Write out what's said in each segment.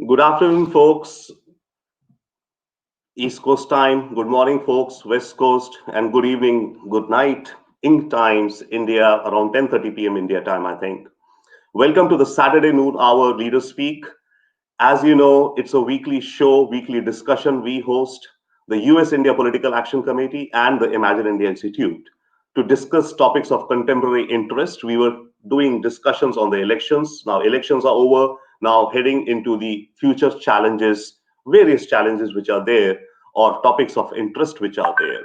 Good afternoon, folks. East Coast time. Good morning, folks. West Coast, and good evening, good night. In times, India, around 10:30 p.m. India time, I think. Welcome to the Saturday noon hour LeaderSpeak. As you know, it's a weekly show, weekly discussion we host, the US India Political Action Committee and the Imagine India Institute. To discuss topics of contemporary interest, we were doing discussions on the elections. Now, elections are over. Now, heading into the future challenges, various challenges which are there, or topics of interest which are there.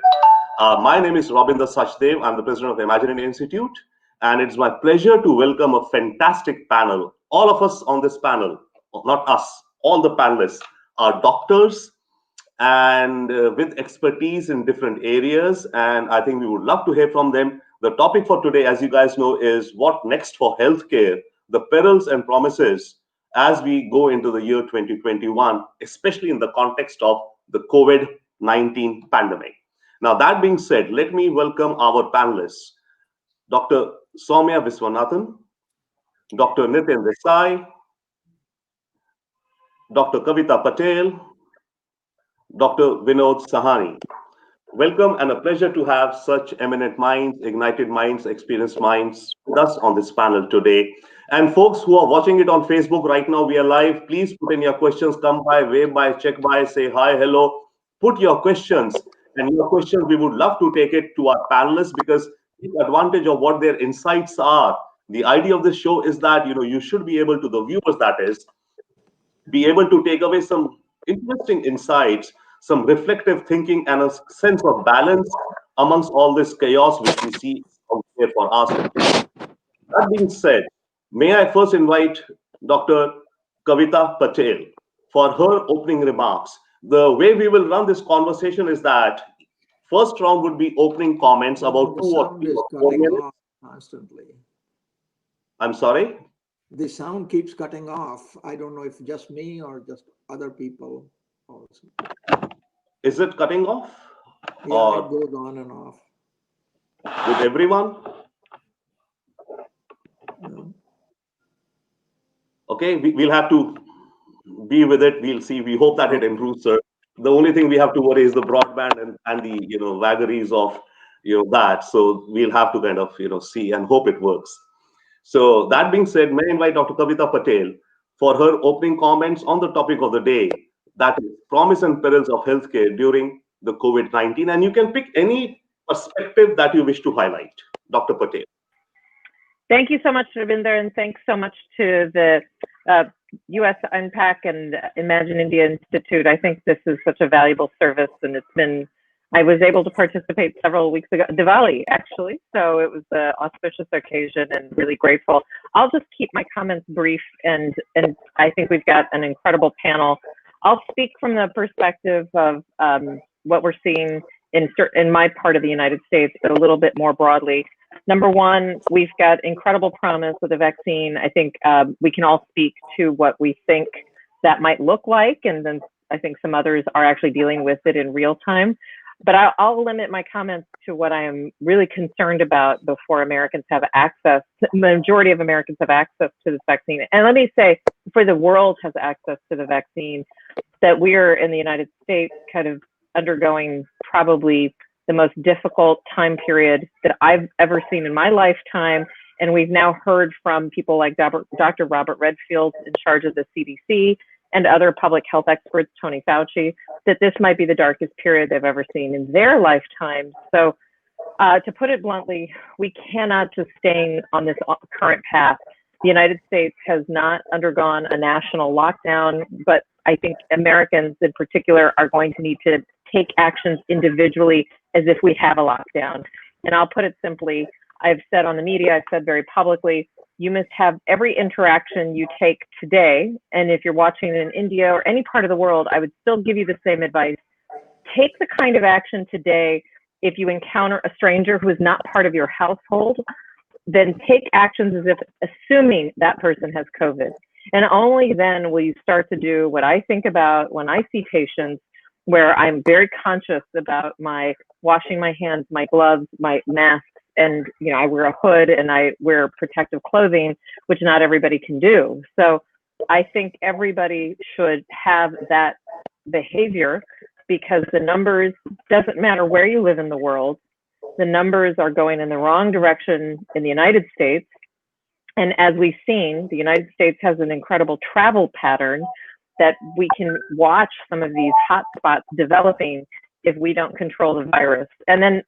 My name is Robinder Sachdev. I'm the president of the Imagine India Institute. And it's my pleasure to welcome a fantastic panel. All of us on this panel, not us, all the panelists are doctors and with expertise in different areas. And I think we would love to hear from them. The topic for today, as you guys know, is what next for healthcare, the perils and promises as we go into the year 2021, especially in the context of the COVID-19 pandemic. Now, that being said, let me welcome our panelists, Dr. Soumya Viswanathan, Dr. Nitin Desai, Dr. Kavita Patel, Dr. Vinod Sahani. Welcome and a pleasure to have such eminent minds, ignited minds, experienced minds with us on this panel today. And folks who are watching it on Facebook right now, we are live. Please put in your questions, come by, wave by, check by, say hi, hello. Put your questions. And your questions, we would love to take it to our panelists because the advantage of what their insights are. The idea of this show is that you should be able to, the viewers that is, be able to take away some interesting insights, some reflective thinking, and a sense of balance amongst all this chaos which we see out there for us. That being said, may I first invite Dr. Kavita Patel for her opening remarks. The way we will run this conversation is that first round would be opening comments about 2 or 3 or 4 minutes. Constantly. I'm sorry? The sound keeps cutting off. I don't know if just me or just other people also. Is it cutting off? Yeah, or it goes on and off. with everyone? No. Okay, we'll have to be with it. We'll see. We hope that it improves, sir. The only thing we have to worry is the broadband and the vagaries of that. So we'll have to kind of see and hope it works. So that being said, may I invite Dr. Kavita Patel for her opening comments on the topic of the day, that is promise and perils of healthcare during the COVID-19. And you can pick any perspective that you wish to highlight. Dr. Patel. Thank you so much, Robinder, and thanks so much to the USINPAC and Imagine India Institute. I think this is such a valuable service, and I was able to participate several weeks ago, Diwali actually, so it was an auspicious occasion and really grateful. I'll just keep my comments brief, and I think we've got an incredible panel. I'll speak from the perspective of what we're seeing in my part of the United States, but a little bit more broadly. Number one, we've got incredible promise with the vaccine. I think we can all speak to what we think that might look like, and then I think some others are actually dealing with it in real time. But I'll limit my comments to what I am really concerned about before Americans have access, the majority of Americans have access to this vaccine. And let me say, before the world has access to the vaccine, that we're in the United States kind of undergoing probably the most difficult time period that I've ever seen in my lifetime. And we've now heard from people like Dr. Robert Redfield in charge of the CDC and other public health experts, Tony Fauci, that this might be the darkest period they've ever seen in their lifetime. So to put it bluntly, we cannot sustain on this current path. The United States has not undergone a national lockdown, but I think Americans in particular are going to need to take actions individually as if we have a lockdown. And I'll put it simply, I've said on the media, I've said very publicly, you must have every interaction you take today. And if you're watching in India or any part of the world, I would still give you the same advice. Take the kind of action today. If you encounter a stranger who is not part of your household, then take actions as if assuming that person has COVID. And only then will you start to do what I think about when I see patients, where I'm very conscious about my washing my hands, my gloves, my mask, and I wear a hood and I wear protective clothing, which not everybody can do. So I think everybody should have that behavior, because the numbers, doesn't matter where you live in the world, the numbers are going in the wrong direction in the United States. And as we've seen, the United States has an incredible travel pattern that we can watch some of these hotspots developing if we don't control the virus. And then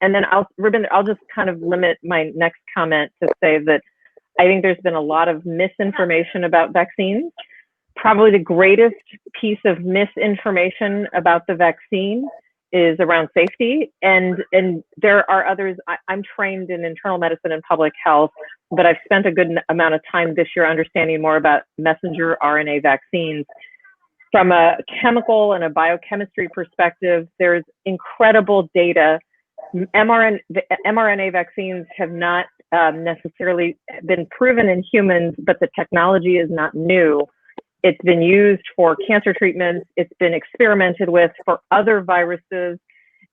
Robinder, I'll just kind of limit my next comment to say that I think there's been a lot of misinformation about vaccines. Probably the greatest piece of misinformation about the vaccine is around safety. And there are others. I'm trained in internal medicine and public health, but I've spent a good amount of time this year understanding more about messenger RNA vaccines. From a chemical and a biochemistry perspective, there's incredible data. mRNA vaccines have not necessarily been proven in humans, but the technology is not new. It's been used for cancer treatments. It's been experimented with for other viruses.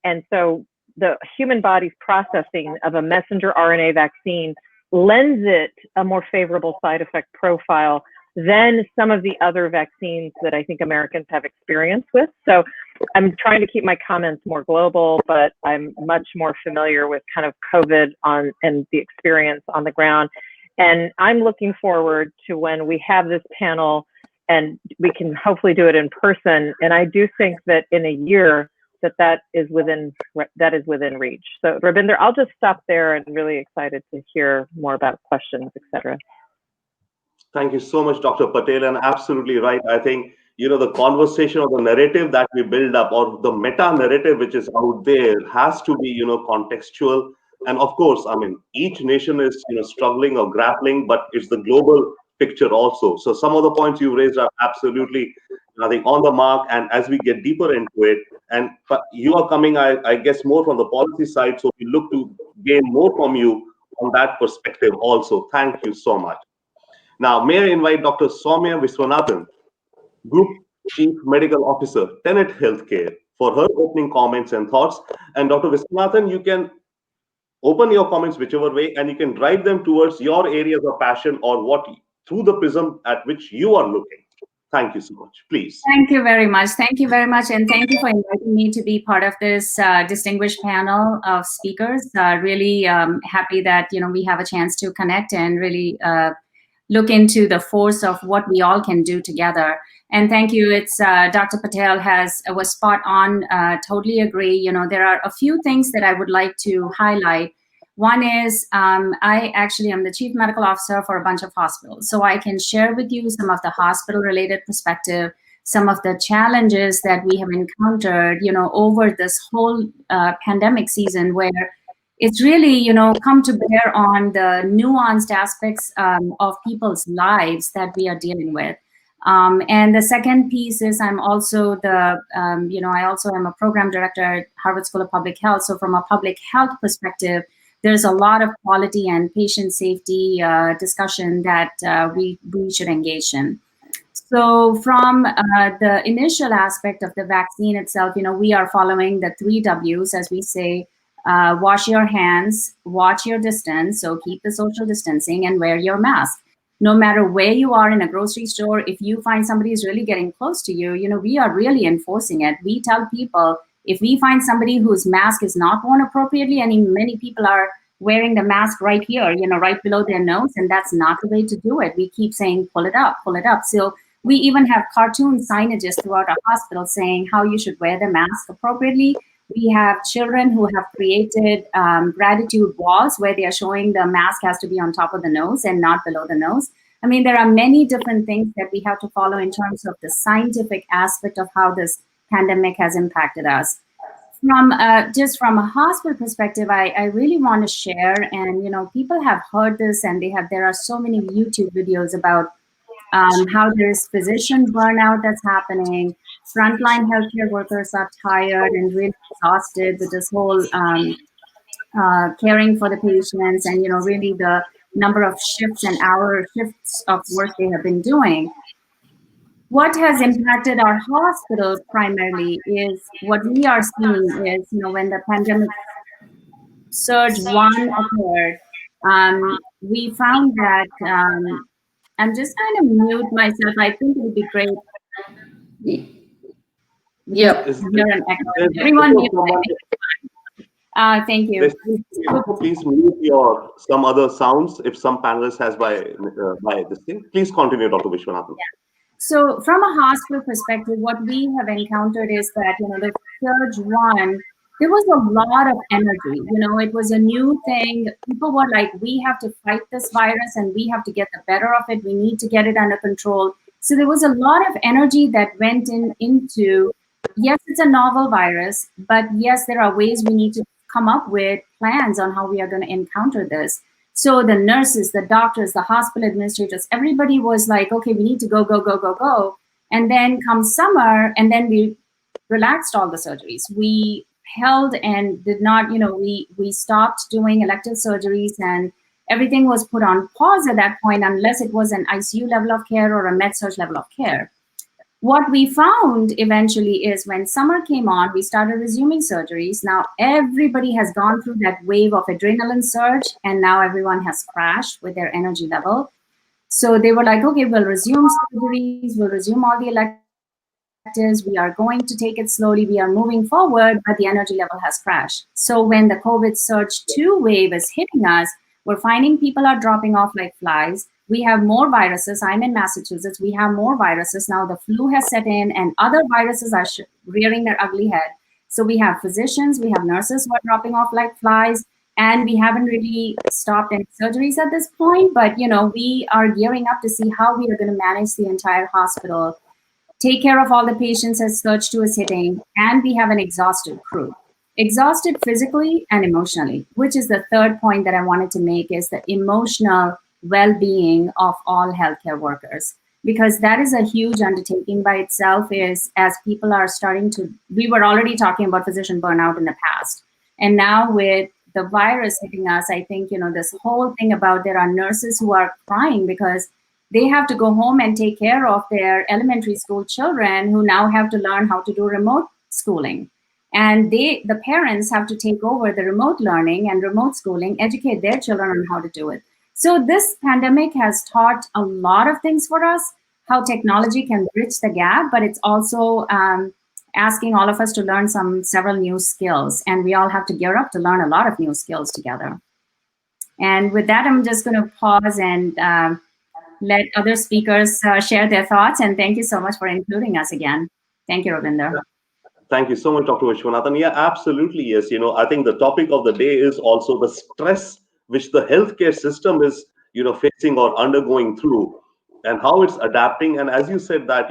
And so the human body's processing of a messenger RNA vaccine lends it a more favorable side effect profile than some of the other vaccines that I think Americans have experience with. So I'm trying to keep my comments more global, but I'm much more familiar with kind of COVID and the experience on the ground. And I'm looking forward to when we have this panel and we can hopefully do it in person. And I do think that in a year that is within reach. So Robinder, I'll just stop there, and really excited to hear more about questions, et cetera. Thank you so much, Dr. Patel, and absolutely right. I think, the conversation or the narrative that we build up, or the meta narrative which is out there, has to be, contextual. And of course, I mean, each nation is, struggling or grappling, but it's the global picture also. So some of the points you raised are absolutely, I think, on the mark. And as we get deeper into it, and you are coming, I guess, more from the policy side, so we look to gain more from you on that perspective also. Thank you so much. Now, may I invite Dr. Soumya Viswanathan, Group Chief Medical Officer, Tenet Healthcare, for her opening comments and thoughts. And Dr. Viswanathan, you can open your comments whichever way, and you can drive them towards your areas of passion or what, through the prism at which you are looking. Thank you so much. Please. Thank you very much. Thank you very much. And thank you for inviting me to be part of this distinguished panel of speakers. Really happy that, we have a chance to connect and really look into the force of what we all can do together. And thank you. It's Dr. Patel was spot on. Totally agree. There are a few things that I would like to highlight. One is I actually am the chief medical officer for a bunch of hospitals. So I can share with you some of the hospital-related perspective, some of the challenges that we have encountered, over this whole pandemic season, where it's really, come to bear on the nuanced aspects of people's lives that we are dealing with. And the second piece is I'm also I also am a program director at Harvard School of Public Health. So from a public health perspective, there's a lot of quality and patient safety discussion that we should engage in. So from the initial aspect of the vaccine itself, we are following the 3 W's, as we say. Wash your hands, watch your distance, so keep the social distancing, and wear your mask. No matter where you are in a grocery store, if you find somebody is really getting close to you, we are really enforcing it. We tell people, if we find somebody whose mask is not worn appropriately, and many people are wearing the mask right here, right below their nose, and that's not the way to do it. We keep saying, pull it up, pull it up. So we even have cartoon signages throughout our hospital saying how you should wear the mask appropriately. We have children who have created gratitude walls where they are showing the mask has to be on top of the nose and not below the nose. I mean, there are many different things that we have to follow in terms of the scientific aspect of how this pandemic has impacted us. Just from a hospital perspective, I really want to share, and people have heard this, and there are so many YouTube videos about how there's physician burnout that's happening. Frontline healthcare workers are tired and really exhausted with this whole caring for the patients, and really the number of shifts of work they have been doing. What has impacted our hospitals primarily is what we are seeing is, when the pandemic surge 1 occurred, we found that I'm just going to mute myself. I think it would be great. Yep. Hear an echo. There's Everyone mute. someone, Thank you. please mute your some other sounds if some panelist has by this thing. Please continue, Dr. Vishwanathan. So from a hospital perspective, what we have encountered is that, the surge one, there was a lot of energy. It was a new thing. People were like, we have to fight this virus and we have to get the better of it. We need to get it under control. So there was a lot of energy that went into, yes, it's a novel virus, but yes, there are ways we need to come up with plans on how we are going to encounter this. So the nurses, the doctors, the hospital administrators, everybody was like, okay, we need to go, go, go, go, go. And then comes summer, and then we relaxed all the surgeries. We held and did not, we stopped doing elective surgeries, and everything was put on pause at that point, unless it was an ICU level of care or a med-surg level of care. What we found eventually is when summer came on, we started resuming surgeries. Now everybody has gone through that wave of adrenaline surge, and now everyone has crashed with their energy level. So they were like, okay, we'll resume surgeries, we'll resume all the electives, we are going to take it slowly, we are moving forward, but the energy level has crashed. So when the COVID surge 2 wave is hitting us, we're finding people are dropping off like flies. We have more viruses. I'm in Massachusetts. We have more viruses. Now the flu has set in and other viruses are rearing their ugly head. So we have physicians, we have nurses who are dropping off like flies, and we haven't really stopped any surgeries at this point. But, we are gearing up to see how we are going to manage the entire hospital, take care of all the patients as surge 2 is hitting, and we have an exhausted crew. Exhausted physically and emotionally, which is the third point that I wanted to make, is the emotional well-being of all healthcare workers, because that is a huge undertaking by itself. Is as people are starting to, we were already talking about physician burnout in the past, and now with the virus hitting us, I think, this whole thing about there are nurses who are crying because they have to go home and take care of their elementary school children who now have to learn how to do remote schooling. And the parents have to take over the remote learning and remote schooling, educate their children on how to do it. So this pandemic has taught a lot of things for us, how technology can bridge the gap, but it's also asking all of us to learn several new skills. And we all have to gear up to learn a lot of new skills together. And with that, I'm just going to pause and let other speakers share their thoughts. And thank you so much for including us again. Thank you, Robinder. Thank you so much, Dr. Vishwanathan. Yeah, absolutely. Yes. I think the topic of the day is also the stress which the healthcare system is, facing or undergoing through, and how it's adapting. And as you said that,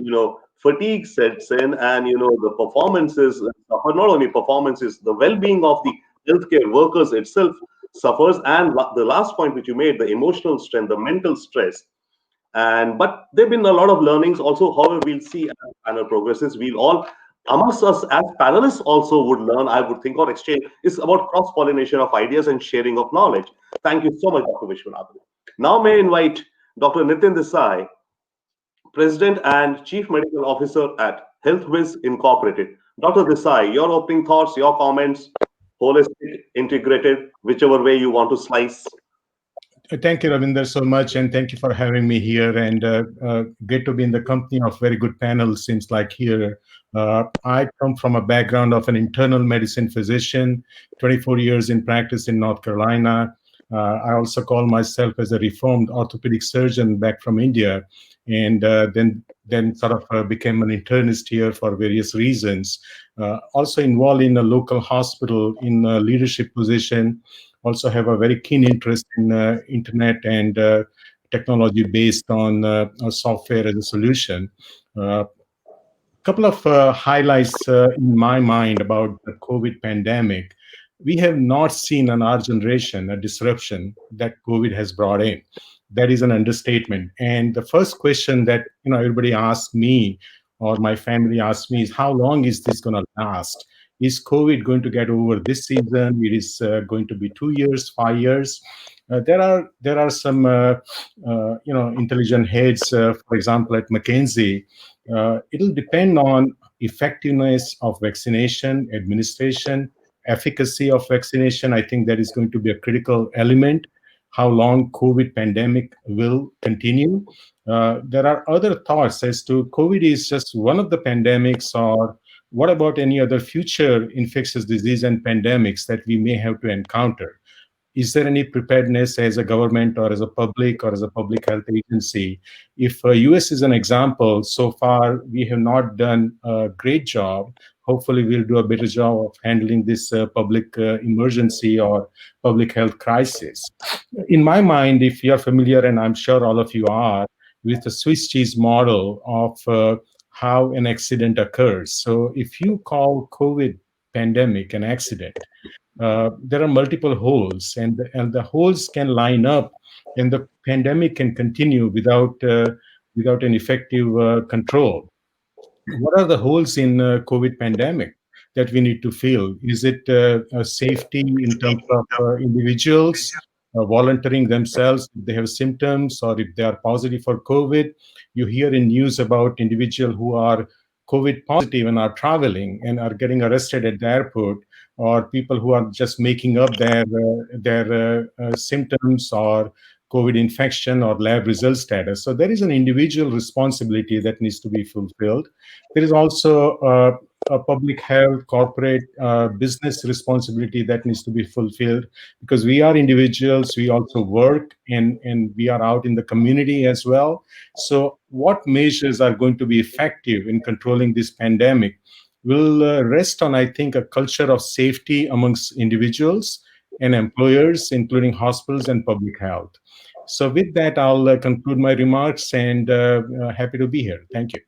fatigue sets in, and, the performances suffer. Not only performances, the well-being of the healthcare workers itself suffers. And the last point which you made, the emotional strength, the mental stress. But there have been a lot of learnings also. However, we'll see as panel progresses. We'll all, amongst us as panelists, also would learn, I would think, or exchange. It's about cross-pollination of ideas and sharing of knowledge. Thank you so much, Dr. Vishwanathan. Now may I invite Dr. Nitin Desai, President and Chief Medical Officer at HealthWiz Incorporated. Dr. Desai, your opening thoughts, your comments, holistic, integrated, whichever way you want to slice. Thank you, Robinder, so much, and thank you for having me here. And great to be in the company of very good panel. Seems like here. I come from a background of an internal medicine physician, 24 years in practice in North Carolina. I also call myself as a reformed orthopedic surgeon back from India, and then sort of became an internist here for various reasons. Also involved in a local hospital in a leadership position. Also have a very keen interest in internet and technology based on software as a solution. Couple of highlights in my mind about the COVID pandemic. We have not seen in our generation a disruption that COVID has brought in. That is an understatement. And the first question that everybody asks me or my family asks me is, how long is this going to last? Is COVID going to get over this season? It is going to be 2 years, 5 years. There are some intelligent heads, for example, at McKinsey. It'll depend on effectiveness of vaccination, administration, efficacy of vaccination. I think that is going to be a critical element. how long COVID pandemic will continue. There are other thoughts as to COVID is just one of the pandemics, or what about any other future infectious disease and pandemics that we may have to encounter? Is there any preparedness as a government or as a public or as a public health agency? If US is an example, so far we have not done a great job. Hopefully we'll do a better job of handling this public emergency or public health crisis. In my mind, if you're familiar, and I'm sure all of you are, with the Swiss cheese model of how an accident occurs. So if you call COVID pandemic an accident, there are multiple holes, and the holes can line up, and the pandemic can continue without an effective control. What are the holes in COVID pandemic that we need to fill? Is it safety in terms of individuals volunteering themselves if they have symptoms or if they are positive for COVID? You hear in news about individuals who are COVID positive and are traveling and are getting arrested at the airport, or people who are just making up their symptoms or COVID infection or lab result status. So there is an individual responsibility that needs to be fulfilled. There is also a public health, corporate, business responsibility that needs to be fulfilled, because we are individuals, we also work, and we are out in the community as well. So what measures are going to be effective in controlling this pandemic will rest on, I think, a culture of safety amongst individuals and employers, including hospitals and public health. So with that, I'll conclude my remarks, and happy to be here. Thank you.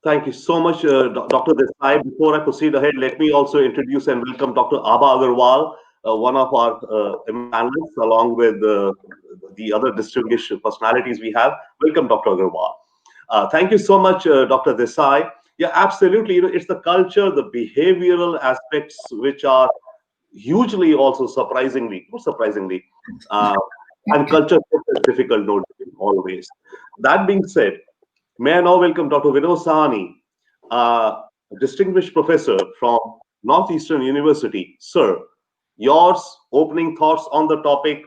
Thank you so much, Dr. Desai. Before I proceed ahead, let me also introduce and welcome Dr. Abha Agarwal, one of our panelists, along with the other distinguished personalities we have. Welcome, Dr. Agarwal. Thank you so much, Dr. Desai. Yeah, absolutely. It's the culture, the behavioral aspects, which are hugely also surprisingly, and culture is difficult, no, always. That being said, may I now welcome Dr. Vinod Sahani, a distinguished professor from Northeastern University. Sir, yours opening thoughts on the topic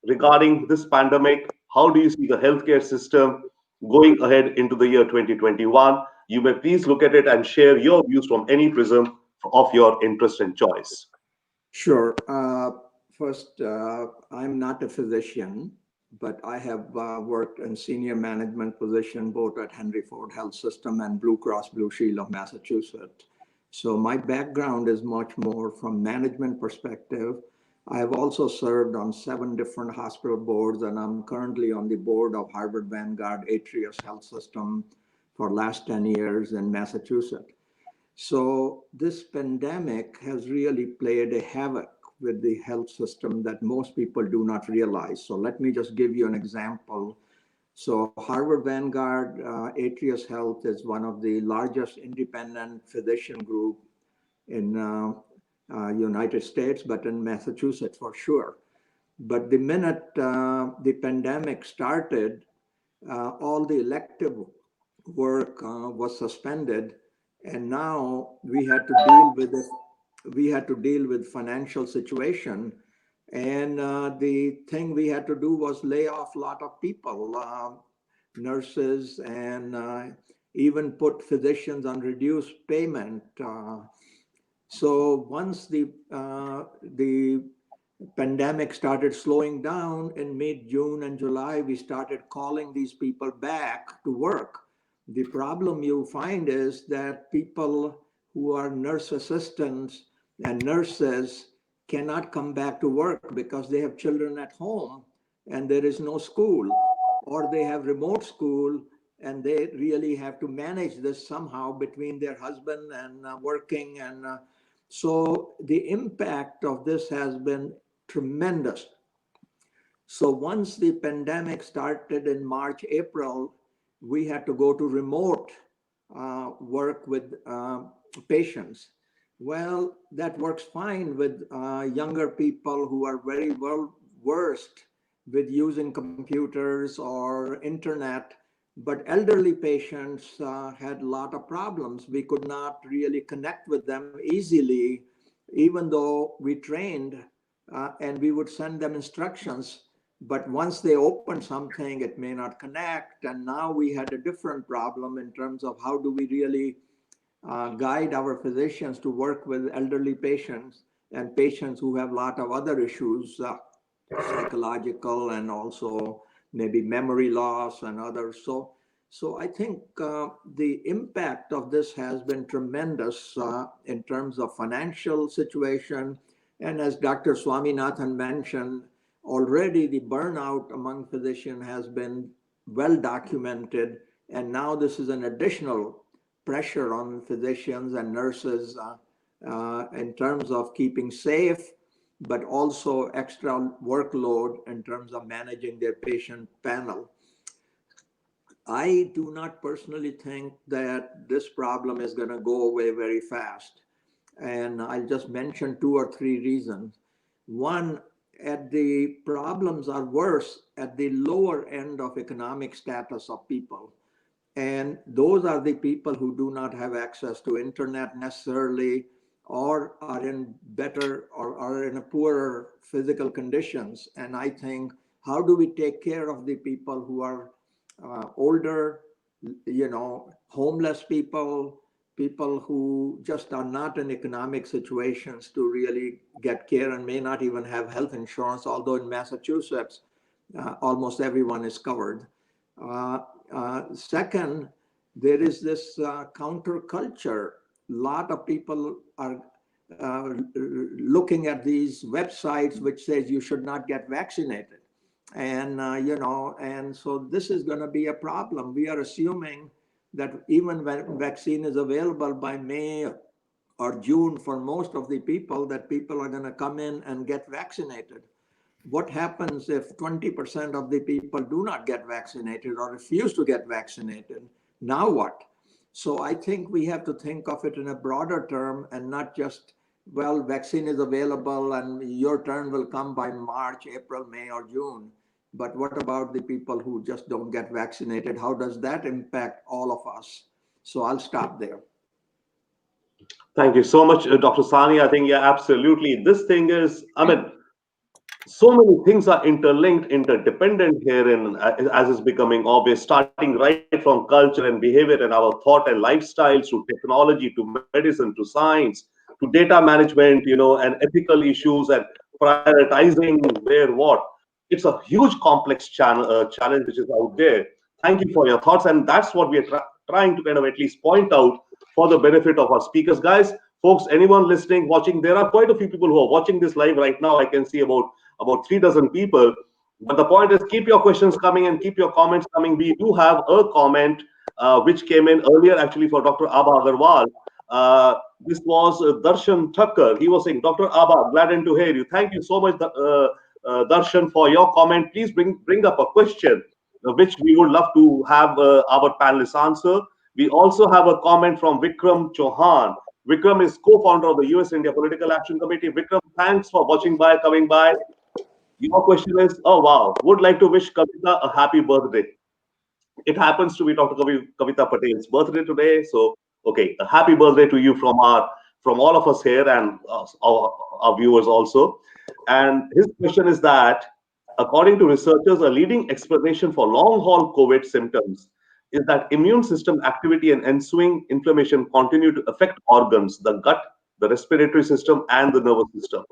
regarding this pandemic. How do you see the healthcare system going ahead into the year 2021? You may please look at it and share your views from any prism of your interest and choice. Sure. First, I'm not a physician, but I have worked in senior management position both at Henry Ford Health System and Blue Cross Blue Shield of Massachusetts. So my background is much more from management perspective. I have also served on 7 different hospital boards, and I'm currently on the board of Harvard Vanguard Atrius Health System for last 10 years in Massachusetts. So this pandemic has really played a havoc with the health system that most people do not realize. So let me just give you an example. So Harvard Vanguard Atrius Health is one of the largest independent physician group in United States, but in Massachusetts for sure. But the minute the pandemic started, all the elective work was suspended, and now we had to deal with it. We had to deal with financial situation, and the thing we had to do was lay off a lot of people, nurses, and even put physicians on reduced payment. So once the pandemic started slowing down in mid-June and July, we started calling these people back to work. The problem you find is that people who are nurse assistants and nurses cannot come back to work because they have children at home and there is no school, or they have remote school and they really have to manage this somehow between their husband and working. And so the impact of this has been tremendous. So once the pandemic started in March, April, we had to go to remote work with patients. Well, that works fine with younger people who are very well versed with using computers or internet, but elderly patients had a lot of problems. We could not really connect with them easily, even though we trained and we would send them instructions. But once they open something, it may not connect. And now we had a different problem in terms of how do we really guide our physicians to work with elderly patients and patients who have a lot of other issues, psychological and also maybe memory loss and others. So I think the impact of this has been tremendous in terms of financial situation. And as Dr. Swaminathan mentioned, already the burnout among physicians has been well documented. And now this is an additional pressure on physicians and nurses in terms of keeping safe, but also extra workload in terms of managing their patient panel. I do not personally think that this problem is going to go away very fast. And I'll just mention 2 or 3 reasons. One, the problems are worse at the lower end of economic status of people. And those are the people who do not have access to internet necessarily, or are in better or are in a poorer physical conditions. And I think, how do we take care of the people who are older, homeless people, people who just are not in economic situations to really get care and may not even have health insurance, although in Massachusetts, almost everyone is covered. Second, there is this counterculture. A lot of people are looking at these websites which says you should not get vaccinated. And, and so this is going to be a problem. We are assuming that even when vaccine is available by May or June for most of the people, that people are going to come in and get vaccinated. What happens if 20% of the people do not get vaccinated or refuse to get vaccinated? Now what? So I think we have to think of it in a broader term and not just, well, vaccine is available and your turn will come by March, April, May, or June. But what about the people who just don't get vaccinated? How does that impact all of us? So I'll stop there. Thank you so much, Dr. Sani. I think, yeah, absolutely. This thing is, so many things are interlinked, interdependent here, as is becoming obvious, starting right from culture and behavior and our thought and lifestyles to technology, to medicine, to science, to data management, and ethical issues and prioritizing where what. It's a huge complex challenge which is out there. Thank you for your thoughts. And that's what we are trying to kind of at least point out for the benefit of our speakers. Guys, folks, anyone listening, watching, there are quite a few people who are watching this live right now. I can see about 3 dozen people. But the point is, keep your questions coming and keep your comments coming. We do have a comment which came in earlier actually for Dr. Abha Agarwal. This was Darshan Thakkar. He was saying, Dr. Abha, glad to hear you. Thank you so much, Darshan, for your comment. Please bring up a question which we would love to have our panelists answer. We also have a comment from Vikram Chauhan. Vikram is co-founder of the US India Political Action Committee. Vikram, thanks for watching by, coming by. Your question is, oh wow, would like to wish Kavita a happy birthday. It happens to be Dr. Kavita Patel's birthday today. So, okay, a happy birthday to you from all of us here and our viewers also. And his question is that, according to researchers, a leading explanation for long-haul COVID symptoms is that immune system activity and ensuing inflammation continue to affect organs, the gut, the respiratory system, and the nervous system.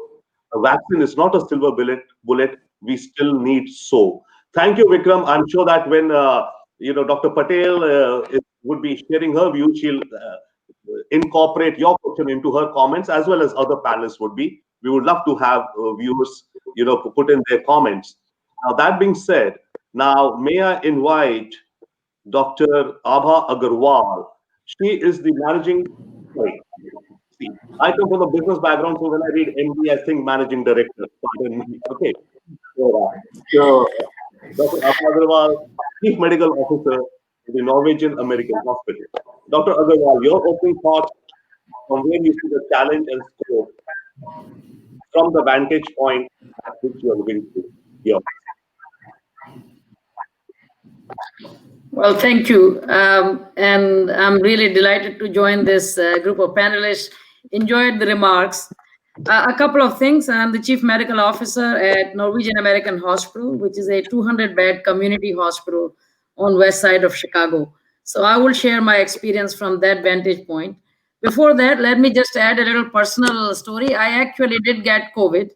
A vaccine is not a silver bullet. We still need so. Thank you, Vikram. I'm sure that when Dr. Patel would be sharing her view, she'll incorporate your question into her comments, as well as other panelists would be. We would love to have viewers, put in their comments. Now, that being said, now may I invite Dr. Abha Agarwal. She is the managing. Sorry. See, I come from a business background, so when I read MD, I think managing director. Okay. So Dr. Abha Agarwal, Chief Medical Officer in the Norwegian American Hospital. Dr. Agarwal, your opening thoughts from where you see the challenge and scope from the vantage point at which you are looking to. Yeah. Well, thank you. And I'm really delighted to join this group of panelists. Enjoyed the remarks. A couple of things. I'm the chief medical officer at Norwegian American Hospital, which is a 200-bed community hospital on west side of Chicago. So I will share my experience from that vantage point. Before that, let me just add a little personal story. I actually did get COVID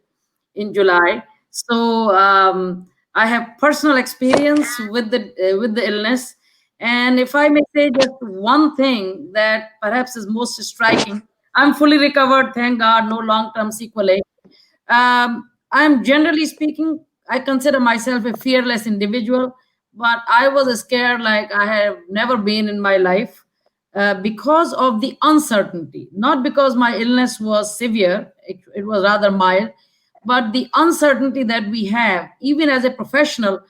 in July. So I have personal experience with the illness. And if I may say just one thing that perhaps is most striking, I'm fully recovered, thank God, no long-term sequelae. I'm generally speaking, I consider myself a fearless individual, but I was scared like I have never been in my life because of the uncertainty, not because my illness was severe, it was rather mild, but the uncertainty that we have, even as a professional.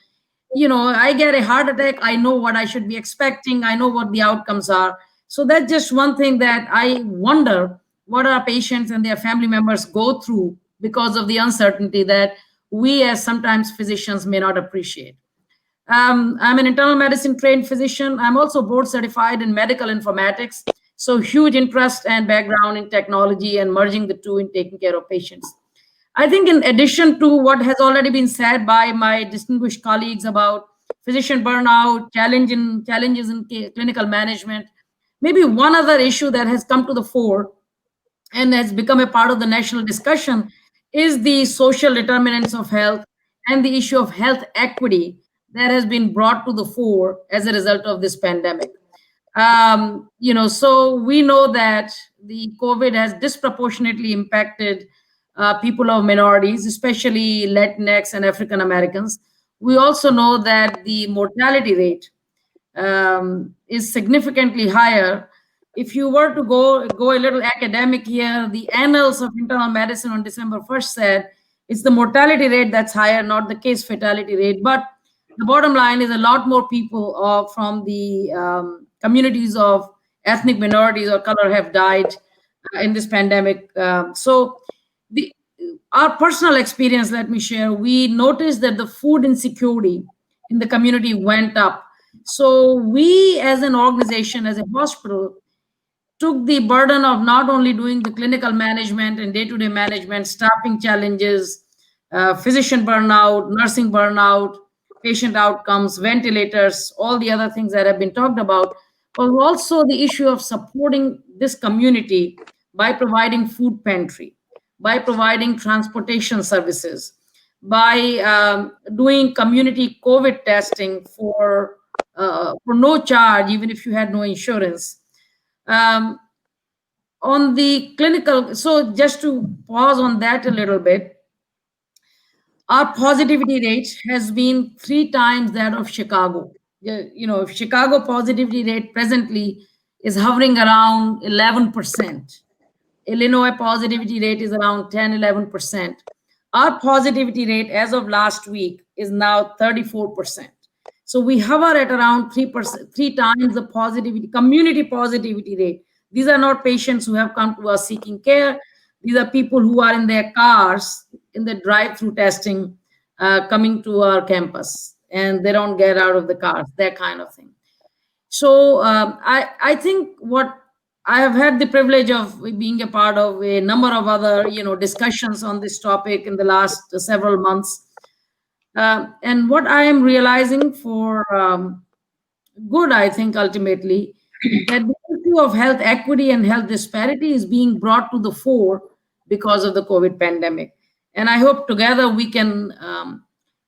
I get a heart attack, I know what I should be expecting, I know what the outcomes are. So that's just one thing that I wonder what our patients and their family members go through because of the uncertainty that we as sometimes physicians may not appreciate. I'm an internal medicine trained physician. I'm also board certified in medical informatics. So huge interest and background in technology and merging the two in taking care of patients. I think in addition to what has already been said by my distinguished colleagues about physician burnout, challenges in clinical management, maybe one other issue that has come to the fore and has become a part of the national discussion is the social determinants of health and the issue of health equity that has been brought to the fore as a result of this pandemic. So we know that the COVID has disproportionately impacted people of minorities, especially Latinx and African Americans. We also know that the mortality rate is significantly higher. If you were to go a little academic here, the Annals of Internal Medicine on December 1st said it's the mortality rate that's higher, not the case fatality rate. But the bottom line is a lot more people from the communities of ethnic minorities or color have died in this pandemic. So the our personal experience, let me share, we noticed that the food insecurity in the community went up. So we as an organization, as a hospital, took the burden of not only doing the clinical management and day-to-day management, staffing challenges, physician burnout, nursing burnout, patient outcomes, ventilators, all the other things that have been talked about, but also the issue of supporting this community by providing food pantry, by providing transportation services, by doing community COVID testing for no charge, even if you had no insurance. Um, on the clinical, so just to pause on that a little bit, our positivity rate has been 3 times that of Chicago. Chicago positivity rate presently is hovering around 11%. Illinois positivity rate is around 10-11%. Our positivity rate as of last week is now 34%. So we hover at around 3%, 3 times the positivity, community positivity rate. These are not patients who have come to us seeking care. These are people who are in their cars in the drive-through testing, coming to our campus, and they don't get out of the cars, that kind of thing. So I think what I have had the privilege of being a part of a number of other discussions on this topic in the last several months, and what I am realizing for good, I think ultimately that the issue of health equity and health disparity is being brought to the fore because of the COVID pandemic, and I hope together we can,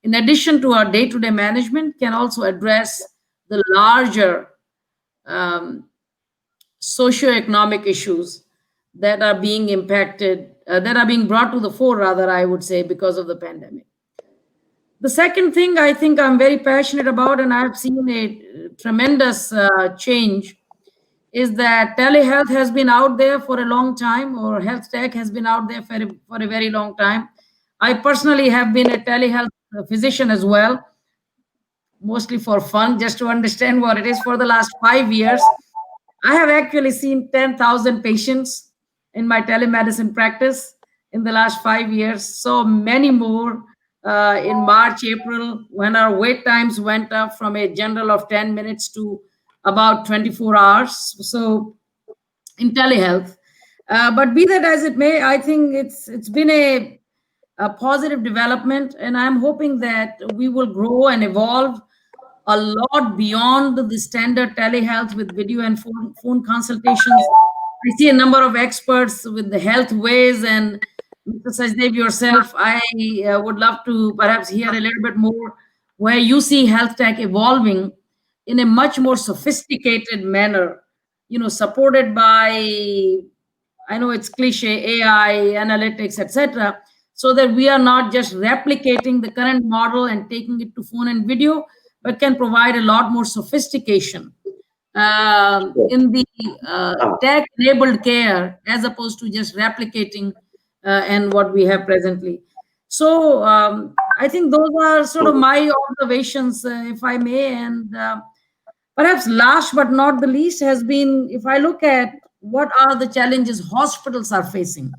in addition to our day-to-day management, can also address the larger socioeconomic issues that are being impacted, that are being brought to the fore, rather, I would say, because of the pandemic. The second thing I think I'm very passionate about, and I've seen a tremendous change, is that telehealth has been out there for a long time, or health tech has been out there for a very long time. I personally have been a telehealth physician as well, mostly for fun, just to understand what it is. For the last 5 years, I have actually seen 10,000 patients in my telemedicine practice in the last 5 years. So many more in March, April, when our wait times went up from a general of 10 minutes to about 24 hours. So in telehealth. But be that as it may, I think it's been a positive development, and I'm hoping that we will grow and evolve a lot beyond the standard telehealth with video and phone consultations. I see a number of experts with the health ways, and Mr. Sachdev yourself, I would love to perhaps hear a little bit more where you see health tech evolving in a much more sophisticated manner, supported by, I know it's cliche, AI, analytics, etc., so that we are not just replicating the current model and taking it to phone and video, but can provide a lot more sophistication in the tech-enabled care as opposed to just replicating and what we have presently. So I think those are sort of my observations, if I may. And perhaps last but not the least has been, if I look at what are the challenges hospitals are facing,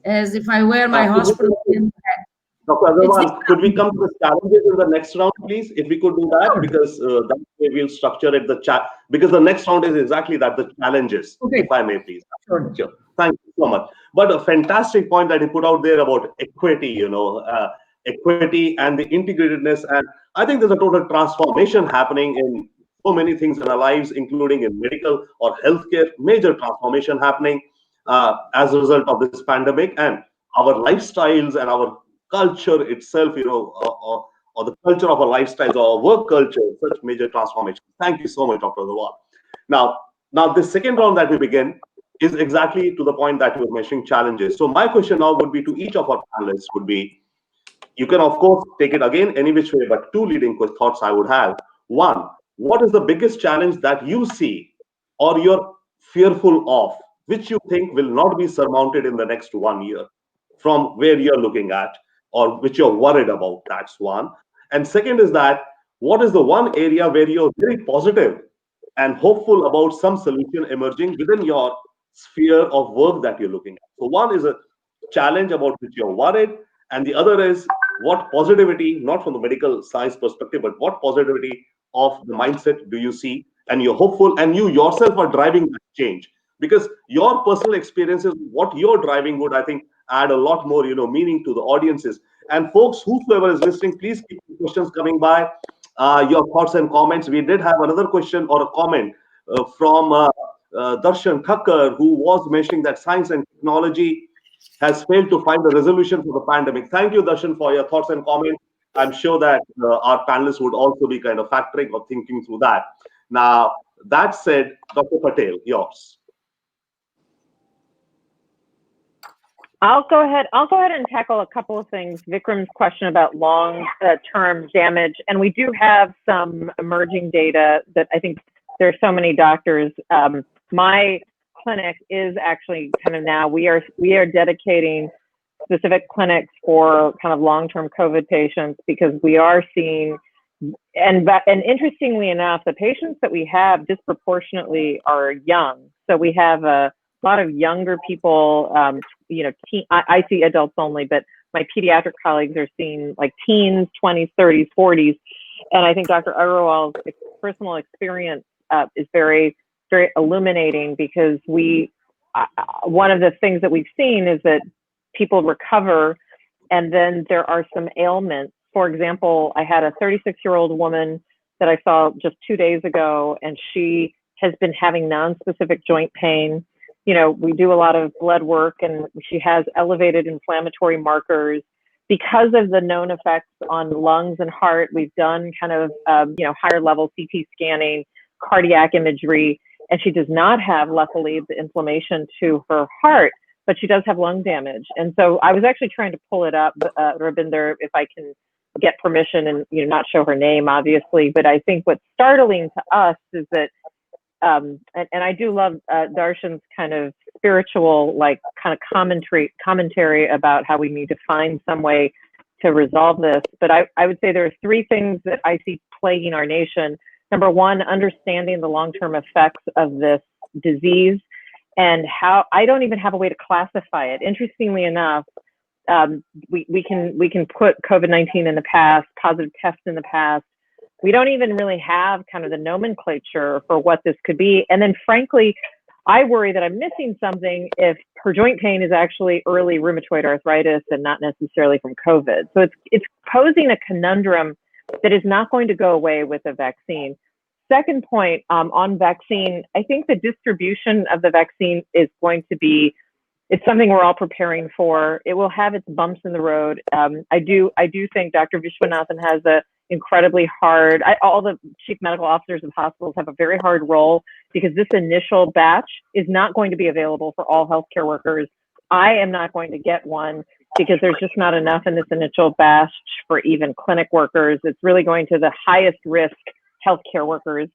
as if I wear my hospital hat. Dr. Agarwal, could we come to the challenges in the next round, please? If we could do that, because that way we'll structure it, the chat, because the next round is exactly that, the challenges, if I may, please. Sure. Thank you so much. But a fantastic point that you put out there about equity, equity and the integratedness. And I think there's a total transformation happening in so many things in our lives, including in medical or healthcare, major transformation happening as a result of this pandemic, and our lifestyles and our culture itself, or the culture of our lifestyles or our work culture, such major transformation. Thank you so much, Dr. Agarwal. Now, the second round that we begin is exactly to the point that you were mentioning, challenges. So my question now would be to each of our panelists would be, you can of course take it again any which way, but two leading thoughts I would have. One, what is the biggest challenge that you see or you're fearful of, which you think will not be surmounted in the next 1 year from where you're looking at, or which you're worried about? That's one. And second is that, what is the one area where you're very positive and hopeful about some solution emerging within your sphere of work that you're looking at? So one is a challenge about which you're worried, and the other is what positivity, not from the medical science perspective, but what positivity of the mindset do you see, and you're hopeful, and you yourself are driving that change, because your personal experiences, what you're driving would, I think, add a lot more meaning to the audiences. And folks, whosoever is listening, please keep the questions coming by, your thoughts and comments. We did have another question or a comment from Darshan Thakkar, who was mentioning that science and technology has failed to find a resolution for the pandemic. Thank you, Darshan, for your thoughts and comments. I'm sure that our panelists would also be kind of factoring or thinking through that. Now, that said, Dr. Patel, yours. I'll go ahead and tackle a couple of things. Vikram's question about long-term damage, and we do have some emerging data that I think there's so many doctors. My clinic is actually kind of now, we are dedicating specific clinics for kind of long-term COVID patients, because we are seeing, and interestingly enough, the patients that we have disproportionately are young. So we have a lot of younger people, I see adults only, but my pediatric colleagues are seeing like teens, 20s, 30s, 40s. And I think Dr. Agarwal's personal experience is very, very illuminating, because one of the things that we've seen is that people recover, and then there are some ailments. For example, I had a 36-year-old woman that I saw just 2 days ago, and she has been having non-specific joint pain. We do a lot of blood work, and she has elevated inflammatory markers because of the known effects on lungs and heart. We've done kind of, higher level CT scanning, cardiac imagery, and she does not have, luckily, the inflammation to her heart, but she does have lung damage. And so I was actually trying to pull it up, Robinder, if I can get permission and not show her name, obviously. But I think what's startling to us is that, and I do love Darshan's kind of spiritual, kind of commentary about how we need to find some way to resolve this. But I would say there are three things that I see plaguing our nation. Number one, understanding the long-term effects of this disease, and how I don't even have a way to classify it. Interestingly enough, we can put COVID-19 in the past, positive tests in the past. We don't even really have kind of the nomenclature for what this could be. And then frankly, I worry that I'm missing something if her joint pain is actually early rheumatoid arthritis and not necessarily from COVID. So it's posing a conundrum that is not going to go away with a vaccine. Second point, on vaccine, I think the distribution of the vaccine is going to be, it's something we're all preparing for. It will have its bumps in the road. I do think Dr. Vishwanathan has a incredibly hard, all the chief medical officers of hospitals have a very hard role because this initial batch is not going to be available for all healthcare workers. I am not going to get one because there's just not enough in this initial batch for even clinic workers. It's really going to the highest risk healthcare workers.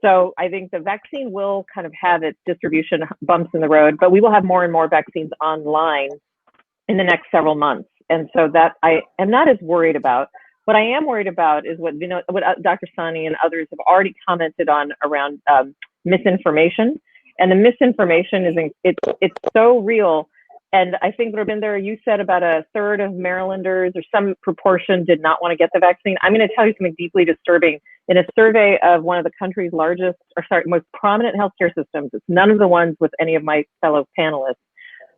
So I think the vaccine will kind of have its distribution bumps in the road, but we will have more and more vaccines online in the next several months. And so that I am not as worried about. What I am worried about is what Dr. Sani and others have already commented on around misinformation. And the misinformation it's so real. And I think, Robinder, you said about a third of Marylanders or some proportion did not want to get the vaccine. I'm going to tell you something deeply disturbing. In a survey of one of the country's most prominent healthcare systems, it's none of the ones with any of my fellow panelists,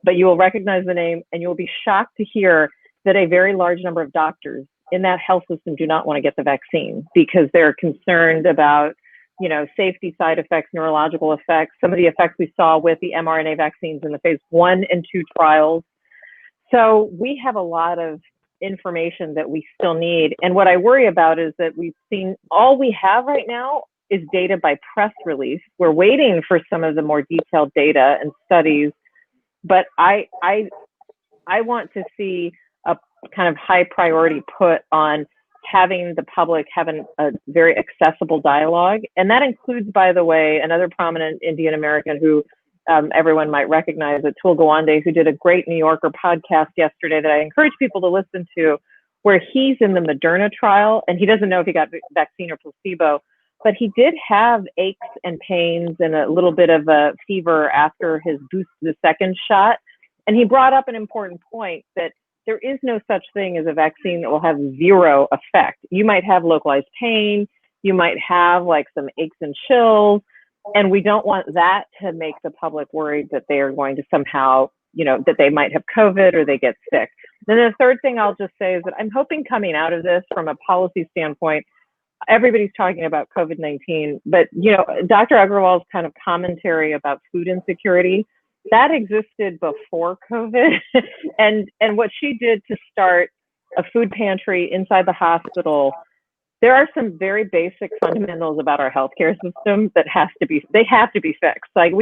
but you will recognize the name and you will be shocked to hear that a very large number of doctors in that health system do not want to get the vaccine because they're concerned about, safety side effects, neurological effects, some of the effects we saw with the mRNA vaccines in the phase 1 and 2 trials. So we have a lot of information that we still need. And what I worry about is that we've seen, all we have right now is data by press release. We're waiting for some of the more detailed data and studies, but I want to see a kind of high priority put on having the public have a very accessible dialogue. And that includes, by the way, another prominent Indian American who everyone might recognize, Atul Gawande, who did a great New Yorker podcast yesterday that I encourage people to listen to, where he's in the Moderna trial and he doesn't know if he got vaccine or placebo, but he did have aches and pains and a little bit of a fever after his boost, the second shot. And he brought up an important point that there is no such thing as a vaccine that will have zero effect. You might have localized pain, you might have like some aches and chills, and we don't want that to make the public worried that they are going to somehow, that they might have COVID or they get sick. Then the third thing I'll just say is that I'm hoping coming out of this from a policy standpoint, everybody's talking about COVID-19, but Dr. Agrawal's kind of commentary about food insecurity, that existed before COVID. and what she did to start a food pantry inside the hospital, there are some very basic fundamentals about our healthcare system that have to be fixed. Like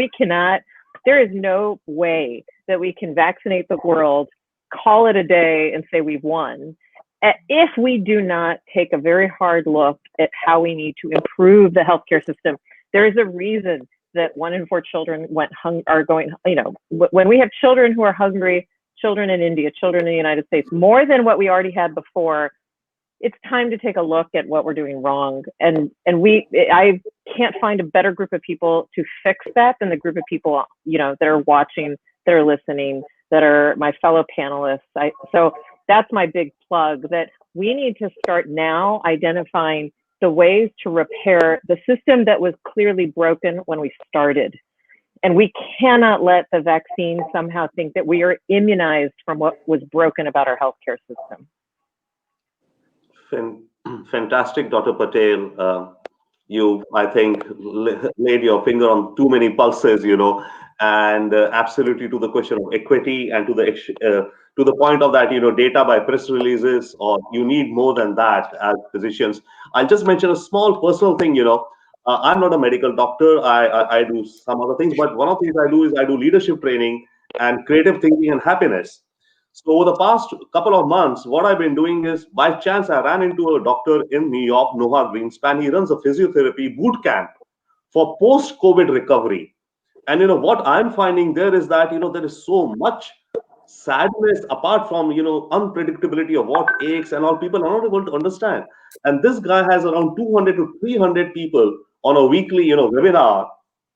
there is no way that we can vaccinate the world, call it a day and say we've won, if we do not take a very hard look at how we need to improve the healthcare system. There is a reason that 1 in 4 children are going, when we have children who are hungry, children in India, children in the United States, more than what we already had before, it's time to take a look at what we're doing wrong. And I can't find a better group of people to fix that than the group of people, that are watching, that are listening, that are my fellow panelists. So that's my big plug, that we need to start now identifying the ways to repair the system that was clearly broken when we started. And we cannot let the vaccine somehow think that we are immunized from what was broken about our healthcare system. Fantastic, Dr. Patel. You, I think, laid your finger on too many pulses, and absolutely to the question of equity and to the point of that, data by press releases, or you need more than that as physicians. I'll just mention a small personal thing, I'm not a medical doctor. I do some other things, but one of the things I do is I do leadership training and creative thinking and happiness. So over the past couple of months, what I've been doing is, by chance, I ran into a doctor in New York, Noah Greenspan. He runs a physiotherapy boot camp for post-COVID recovery. And what I'm finding there is that there is so much sadness apart from unpredictability of what aches and all. People are not able to understand. And this guy has around 200 to 300 people on a weekly webinar.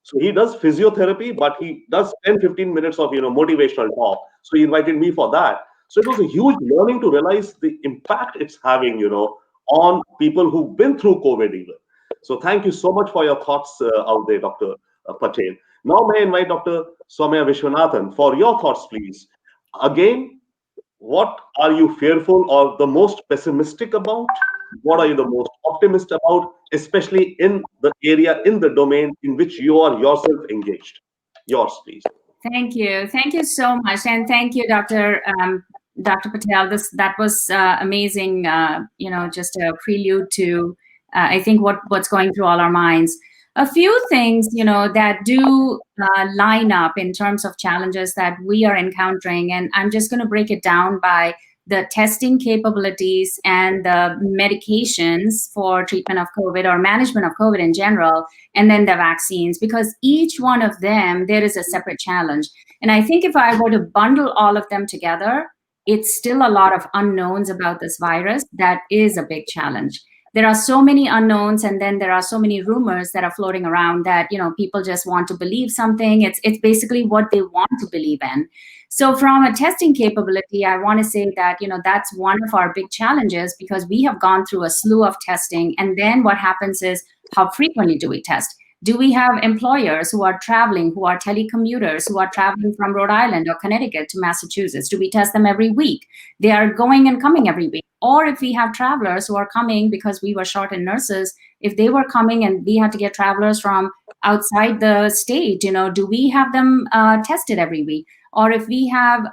So he does physiotherapy, but he does 10-15 minutes of motivational talk. So he invited me for that. So it was a huge learning to realize the impact it's having on people who've been through COVID even. So thank you so much for your thoughts out there, Dr. Patel. Now, may I invite Dr. Soumya Vishwanathan for your thoughts, please. Again, what are you fearful or the most pessimistic about? What are you the most optimistic about, especially in the area, in the domain in which you are yourself engaged? Yours, please. Thank you. Thank you so much. And thank you, Dr. Patel. That was amazing, just a prelude to, I think, what's going through all our minds. A few things, that do line up in terms of challenges that we are encountering. And I'm just going to break it down by the testing capabilities and the medications for treatment of COVID or management of COVID in general, and then the vaccines, because each one of them, there is a separate challenge. And I think if I were to bundle all of them together, it's still a lot of unknowns about this virus. That is a big challenge. There are so many unknowns, and then there are so many rumors that are floating around that, people just want to believe something. It's basically what they want to believe in. So from a testing capability, I want to say that, that's one of our big challenges, because we have gone through a slew of testing. And then what happens is, how frequently do we test? Do we have employers who are traveling, who are telecommuters, who are traveling from Rhode Island or Connecticut to Massachusetts? Do we test them every week? They are going and coming every week. Or if we have travelers who are coming because we were short in nurses, if they were coming and we had to get travelers from outside the state, do we have them tested every week? Or if we have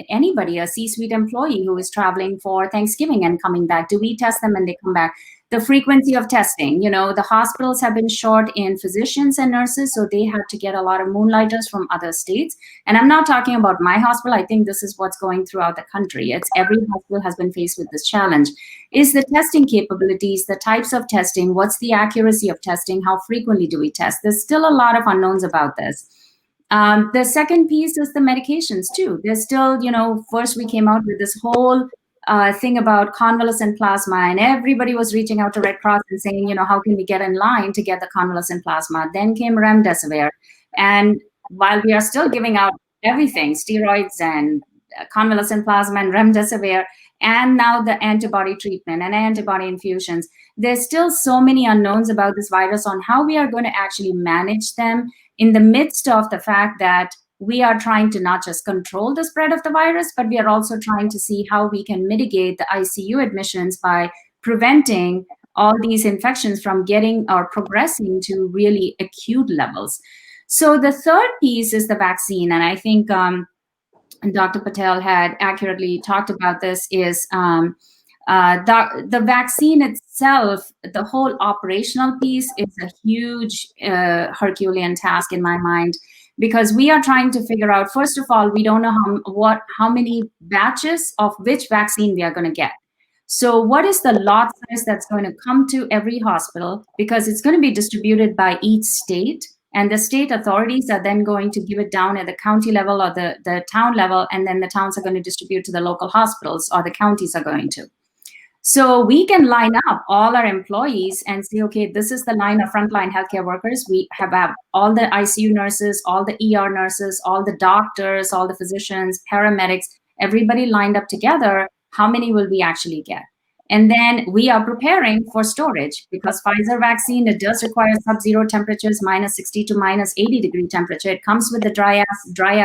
anybody, a C-suite employee who is traveling for Thanksgiving and coming back, do we test them and they come back? The frequency of testing, the hospitals have been short in physicians and nurses, so they have to get a lot of moonlighters from other states. And I'm not talking about my hospital. I think this is what's going throughout the country. It's every hospital has been faced with this challenge. Is the testing capabilities, the types of testing, what's the accuracy of testing, how frequently do we test? There's still a lot of unknowns about this. The second piece is the medications too. There's still, first we came out with this whole thing about convalescent plasma, and everybody was reaching out to Red Cross and saying, how can we get in line to get the convalescent plasma? Then came remdesivir. And while we are still giving out everything, steroids and convalescent plasma and remdesivir, and now the antibody treatment and antibody infusions, there's still so many unknowns about this virus on how we are going to actually manage them in the midst of the fact that we are trying to not just control the spread of the virus, but we are also trying to see how we can mitigate the ICU admissions by preventing all these infections from getting or progressing to really acute levels. So the third piece is the vaccine. And I think Dr. Patel had accurately talked about this, is the vaccine itself, the whole operational piece is a huge Herculean task in my mind, because we are trying to figure out, first of all, we don't know how many batches of which vaccine we are going to get. So what is the lot size that's going to come to every hospital? Because it's going to be distributed by each state, and the state authorities are then going to give it down at the county level or the town level, and then the towns are going to distribute to the local hospitals, or the counties are going to. So we can line up all our employees and say, okay, this is the line of frontline healthcare workers. We have all the ICU nurses, all the ER nurses, all the doctors, all the physicians, paramedics, everybody lined up together. How many will we actually get? And then we are preparing for storage, because Pfizer vaccine, it does require sub-zero temperatures, -60 to -80 degree temperature. It comes with the dry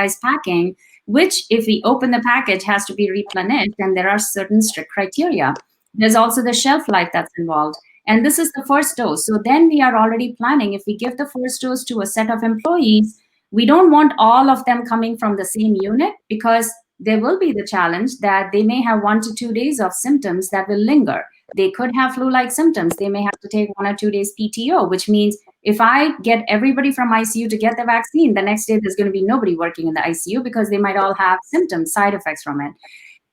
ice packing, which if we open the package has to be replenished, and there are certain strict criteria. There's also the shelf life that's involved. And this is the first dose. So then we are already planning, if we give the first dose to a set of employees, we don't want all of them coming from the same unit, because there will be the challenge that they may have 1 to 2 days of symptoms that will linger. They could have flu-like symptoms. They may have to take 1 or 2 days PTO, which means if I get everybody from ICU to get the vaccine, the next day there's going to be nobody working in the ICU, because they might all have symptoms, side effects from it.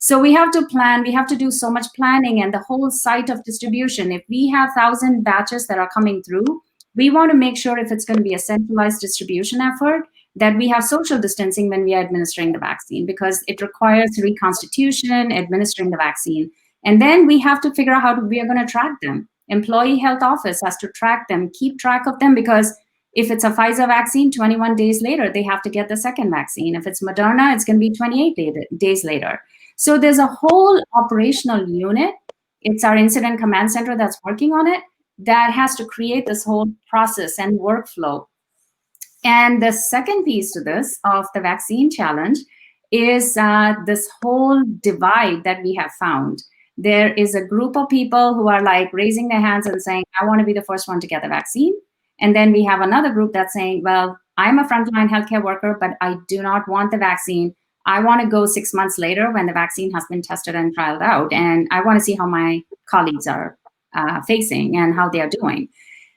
So we have to plan, we have to do so much planning, and the whole site of distribution. If we have 1,000 batches that are coming through, we want to make sure, if it's going to be a centralized distribution effort, that we have social distancing when we are administering the vaccine, because it requires reconstitution, administering the vaccine. And then we have to figure out how we are going to track them. Employee health office has to track them, keep track of them, because if it's a Pfizer vaccine, 21 days later, they have to get the second vaccine. If it's Moderna, it's going to be 28 days later. So there's a whole operational unit. It's our incident command center that's working on it, that has to create this whole process and workflow. And the second piece to this of the vaccine challenge is this whole divide that we have found. There is a group of people who are like raising their hands and saying, I want to be the first one to get the vaccine. And then we have another group that's saying, well, I'm a frontline healthcare worker, but I do not want the vaccine. I want to go 6 months later when the vaccine has been tested and trialed out. And I want to see how my colleagues are facing and how they are doing.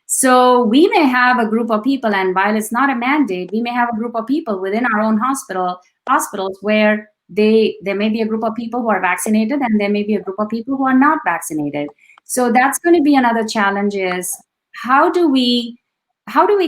So we may have a group of people, and while it's not a mandate, we may have a group of people within our own hospitals where there may be a group of people who are vaccinated and there may be a group of people who are not vaccinated. So that's going to be another challenge is how do we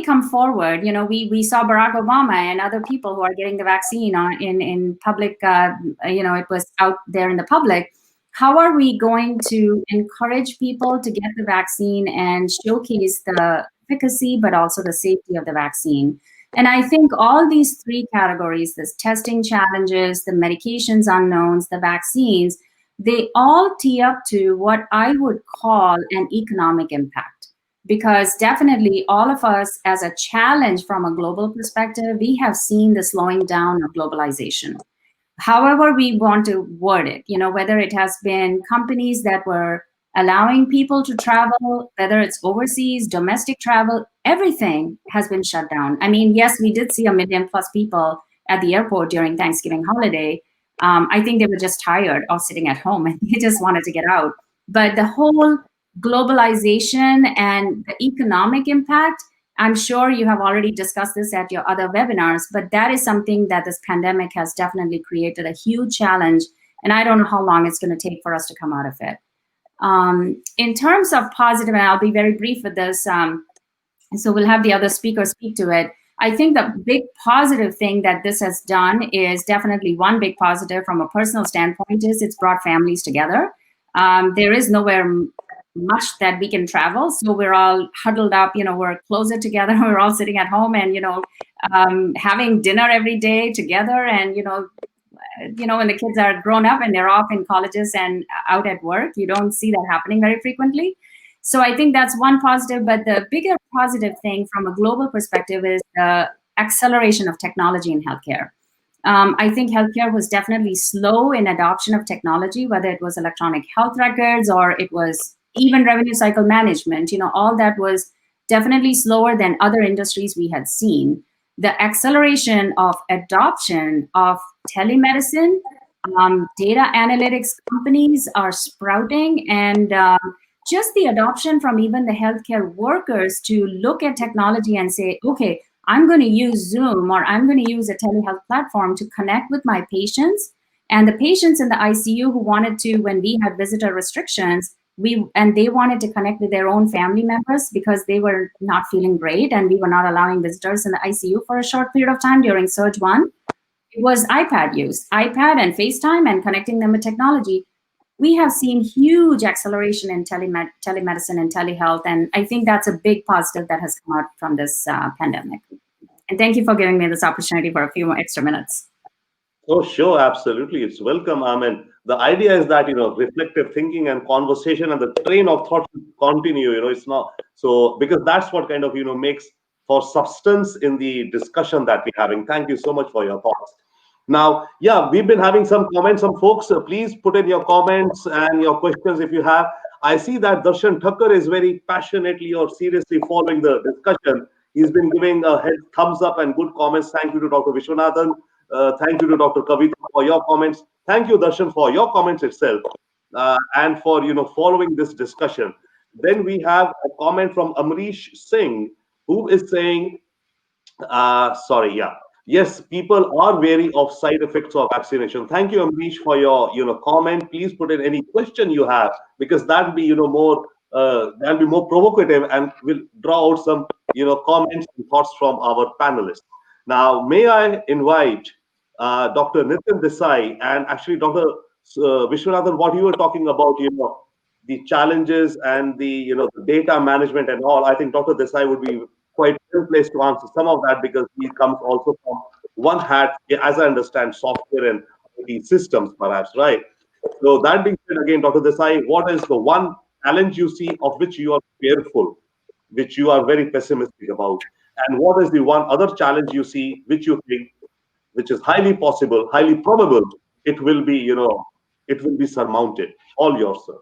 come forward? You know, we saw Barack Obama and other people who are getting the vaccine in public, it was out there in the public. How are we going to encourage people to get the vaccine and showcase the efficacy, but also the safety of the vaccine? And I think all these three categories, this testing challenges, the medications unknowns, the vaccines, they all tee up to what I would call an economic impact. Because definitely all of us as a challenge from a global perspective, we have seen the slowing down of globalization. However we want to word it, you know, whether it has been companies that were allowing people to travel, whether it's overseas, domestic travel, everything has been shut down. I mean, yes, we did see 1 million plus people at the airport during Thanksgiving holiday. I think they were just tired of sitting at home and they just wanted to get out. But the whole globalization and the economic impact, I'm sure you have already discussed this at your other webinars, but that is something that this pandemic has definitely created a huge challenge. And I don't know how long it's going to take for us to come out of it. In terms of positive, and I'll be very brief with this, so we'll have the other speakers speak to it. I think the big positive thing that this has done is definitely one big positive from a personal standpoint is it's brought families together. There is nowhere much that we can travel, so we're all huddled up, you know, we're closer together, we're all sitting at home and, you know, having dinner every day together. And, you know, when the kids are grown up and they're off in colleges and out at work, you don't see that happening very frequently. So I think that's one positive, but the bigger positive thing from a global perspective is the acceleration of technology in healthcare. I think healthcare was definitely slow in adoption of technology, whether it was electronic health records or it was even revenue cycle management. You know, all that was definitely slower than other industries we had seen. The acceleration of adoption of telemedicine, data analytics companies are sprouting, and just the adoption from even the healthcare workers to look at technology and say, okay, I'm going to use Zoom or I'm going to use a telehealth platform to connect with my patients. And the patients in the ICU who wanted to, when we had visitor restrictions, they wanted to connect with their own family members because they were not feeling great and we were not allowing visitors in the ICU for a short period of time during Surge 1. It was iPad use, iPad and FaceTime and connecting them with technology. We have seen huge acceleration in telemedicine and telehealth, and I think that's a big positive that has come out from this pandemic. And thank you for giving me this opportunity for a few more extra minutes. Oh, sure, absolutely. It's welcome. I mean, the idea is that, you know, reflective thinking and conversation and the train of thought continue, you know, it's not so, because that's what kind of, you know, makes for substance in the discussion that we're having. Thank you so much for your thoughts. Now, yeah, we've been having some comments. Some folks, please put in your comments and your questions if you have. I see that Darshan Thakkar is very passionately or seriously following the discussion. He's been giving a thumbs up and good comments. Thank you to Dr. Vishwanathan. Thank you to Dr. Kavita for your comments. Thank you, Darshan, for your comments itself and for, you know, following this discussion. Then we have a comment from Amrish Singh, who is saying, yes, people are wary of side effects of vaccination. Thank you, Amrish, for your, you know, comment. Please put in any question you have, because that'll be, you know, that'll be more provocative and will draw out some, you know, comments and thoughts from our panelists. Now, may I invite Dr. Nitin Desai and actually Dr. Vishwanathan, what you were talking about, you know, the challenges and the, you know, the data management and all. I think Dr. Desai would be quite well placed to answer some of that because he comes also from one hat, as I understand, software and IT systems, perhaps, right? So that being said, again, Dr. Desai, what is the one challenge you see of which you are fearful, which you are very pessimistic about? And what is the one other challenge you see, which you think, which is highly possible, highly probable, it will be, it will be surmounted? All yours, sir.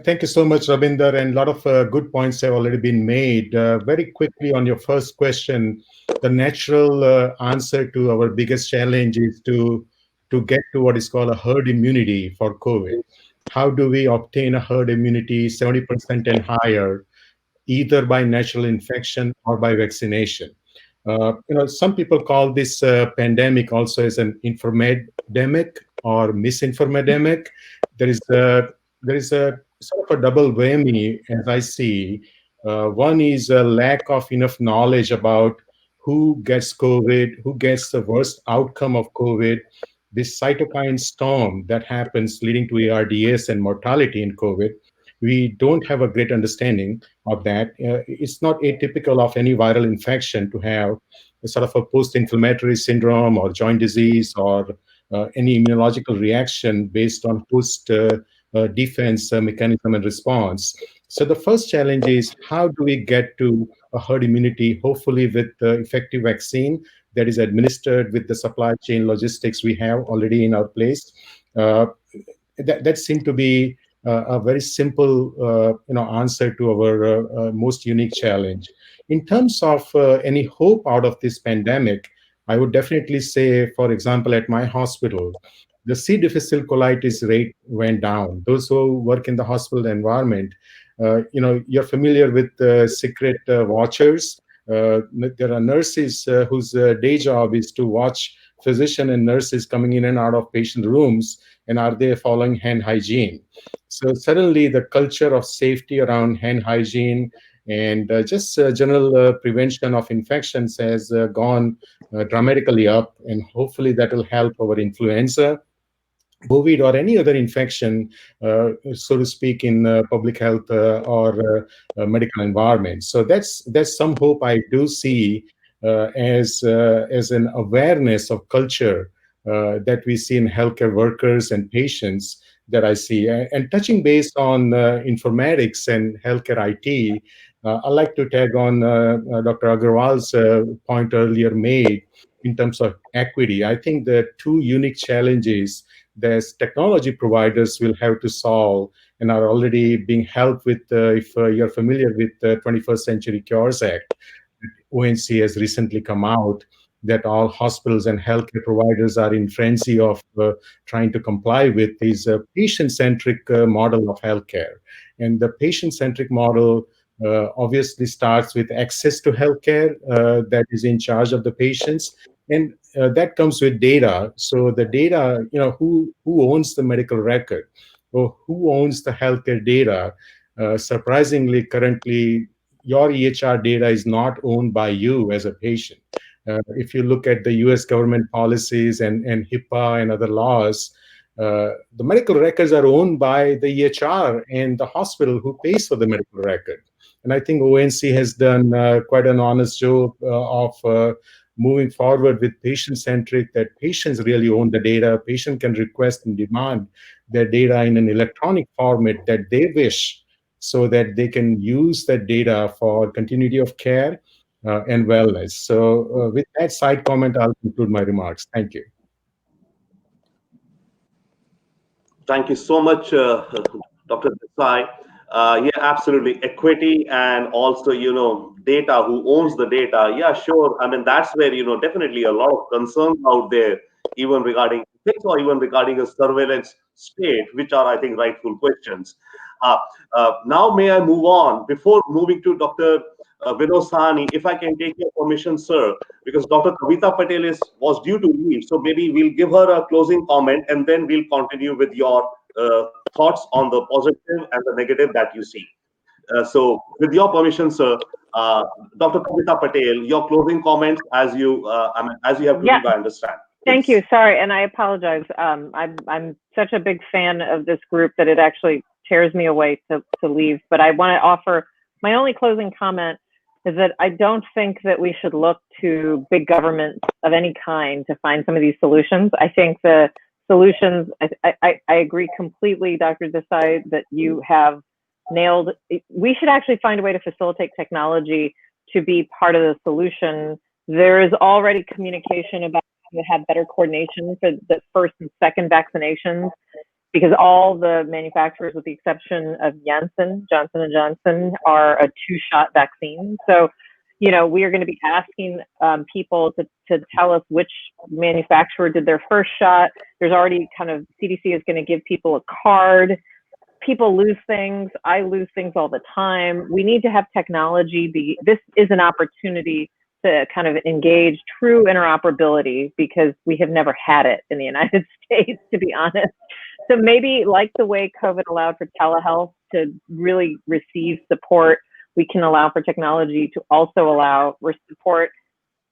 Thank you so much, Robinder, and a lot of good points have already been made. Very quickly on your first question, the natural answer to our biggest challenge is to get to what is called a herd immunity for COVID. How do we obtain a herd immunity 70% and higher, either by natural infection or by vaccination? Some people call this pandemic also as an infomedemic or misinformedemic. There is a sort of a double whammy, as I see. One is a lack of enough knowledge about who gets COVID, who gets the worst outcome of COVID, this cytokine storm that happens leading to ARDS and mortality in COVID. We don't have a great understanding of that. It's not atypical of any viral infection to have a sort of a post-inflammatory syndrome or joint disease or any immunological reaction based on post-defense mechanism and response. So the first challenge is how do we get to a herd immunity, hopefully with effective vaccine that is administered with the supply chain logistics we have already in our place. That seemed to be a very simple answer to our most unique challenge. In terms of any hope out of this pandemic, I would definitely say, for example, at my hospital, the C. difficile colitis rate went down. Those who work in the hospital environment, you're familiar with secret watchers. There are nurses whose day job is to watch physician and nurses coming in and out of patient rooms, and are they following hand hygiene. So suddenly the culture of safety around hand hygiene and just general prevention of infections has gone dramatically up, and hopefully that will help our influenza, COVID, or any other infection, so to speak, in public health or medical environments. So that's some hope I do see as an awareness of culture that we see in healthcare workers and patients that I see. And touching base on informatics and healthcare IT, I'd like to tag on Dr. Agarwal's point earlier made in terms of equity. I think the two unique challenges that technology providers will have to solve and are already being helped with, if you're familiar with the 21st Century Cures Act, ONC has recently come out, that all hospitals and healthcare providers are in frenzy of trying to comply with, is a patient-centric model of healthcare. And the patient-centric model obviously starts with access to healthcare that is in charge of the patients. And that comes with data. So the data, who owns the medical record or who owns the healthcare data? Surprisingly, currently, your EHR data is not owned by you as a patient. If you look at the US government policies and HIPAA and other laws, the medical records are owned by the EHR and the hospital who pays for the medical record. And I think ONC has done quite an honest job of moving forward with patient-centric, that patients really own the data. Patient can request and demand their data in an electronic format that they wish, so that they can use that data for continuity of care and wellness. So with that side comment, I'll conclude my remarks. Thank you. Thank you so much, Dr. Desai. Yeah, absolutely. Equity and also, data, who owns the data. Yeah, sure. I mean, that's where, definitely a lot of concerns out there, even regarding ethics or even regarding a surveillance state, which are, I think, rightful questions. Now, may I move on? Before moving to Dr. Vinod Sahni, if I can take your permission, sir, because Dr. Kavita Patel was due to leave. So maybe we'll give her a closing comment and then we'll continue with your thoughts on the positive and the negative that you see. So with your permission, sir, Dr. Kavita Patel, your closing comments as you have to leave, I understand. Thank you. Sorry, and I apologize. I'm such a big fan of this group that it actually tears me away to leave. But I want to offer my only closing comment is that I don't think that we should look to big government of any kind to find some of these solutions. I think the solutions, I agree completely, Dr. Desai, that you have nailed. We should actually find a way to facilitate technology to be part of the solution. There is already communication about how to have better coordination for the first and second vaccinations, because all the manufacturers, with the exception of Johnson & Johnson, are a 2-shot vaccine. So, we are going to be asking people to tell us which manufacturer did their first shot. There's already CDC is going to give people a card. People lose things. I lose things all the time. We need to have technology this is an opportunity to kind of engage true interoperability, because we have never had it in the United States, to be honest. So maybe, like the way COVID allowed for telehealth to really receive support, we can allow for technology to also allow for support.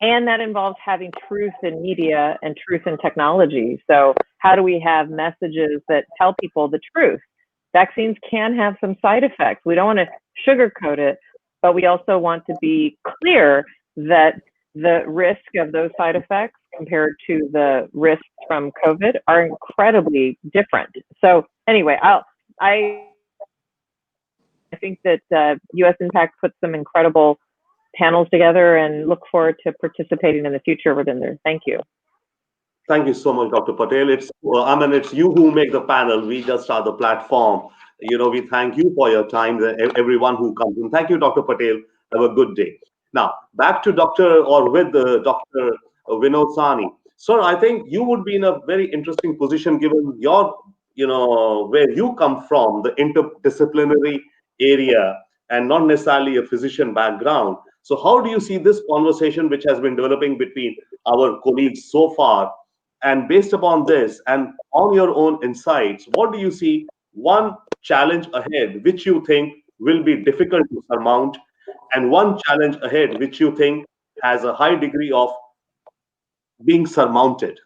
And that involves having truth in media and truth in technology. So how do we have messages that tell people the truth? Vaccines can have some side effects. We don't want to sugarcoat it, but we also want to be clear that the risk of those side effects compared to the risks from COVID are incredibly different. So anyway, I think that USINPAC put some incredible panels together, and look forward to participating in the future, Robinder. Thank you. Thank you so much, Dr. Patel. It's you who make the panel. We just are the platform. We thank you for your time, everyone who comes in. Thank you, Dr. Patel. Have a good day. Now, back to Dr. Vinod Sani. Sir, I think you would be in a very interesting position given your, where you come from, the interdisciplinary area, and not necessarily a physician background. So how do you see this conversation which has been developing between our colleagues so far? And based upon this and on your own insights, what do you see one challenge ahead which you think will be difficult to surmount, and one challenge ahead which you think has a high degree of being surmounted?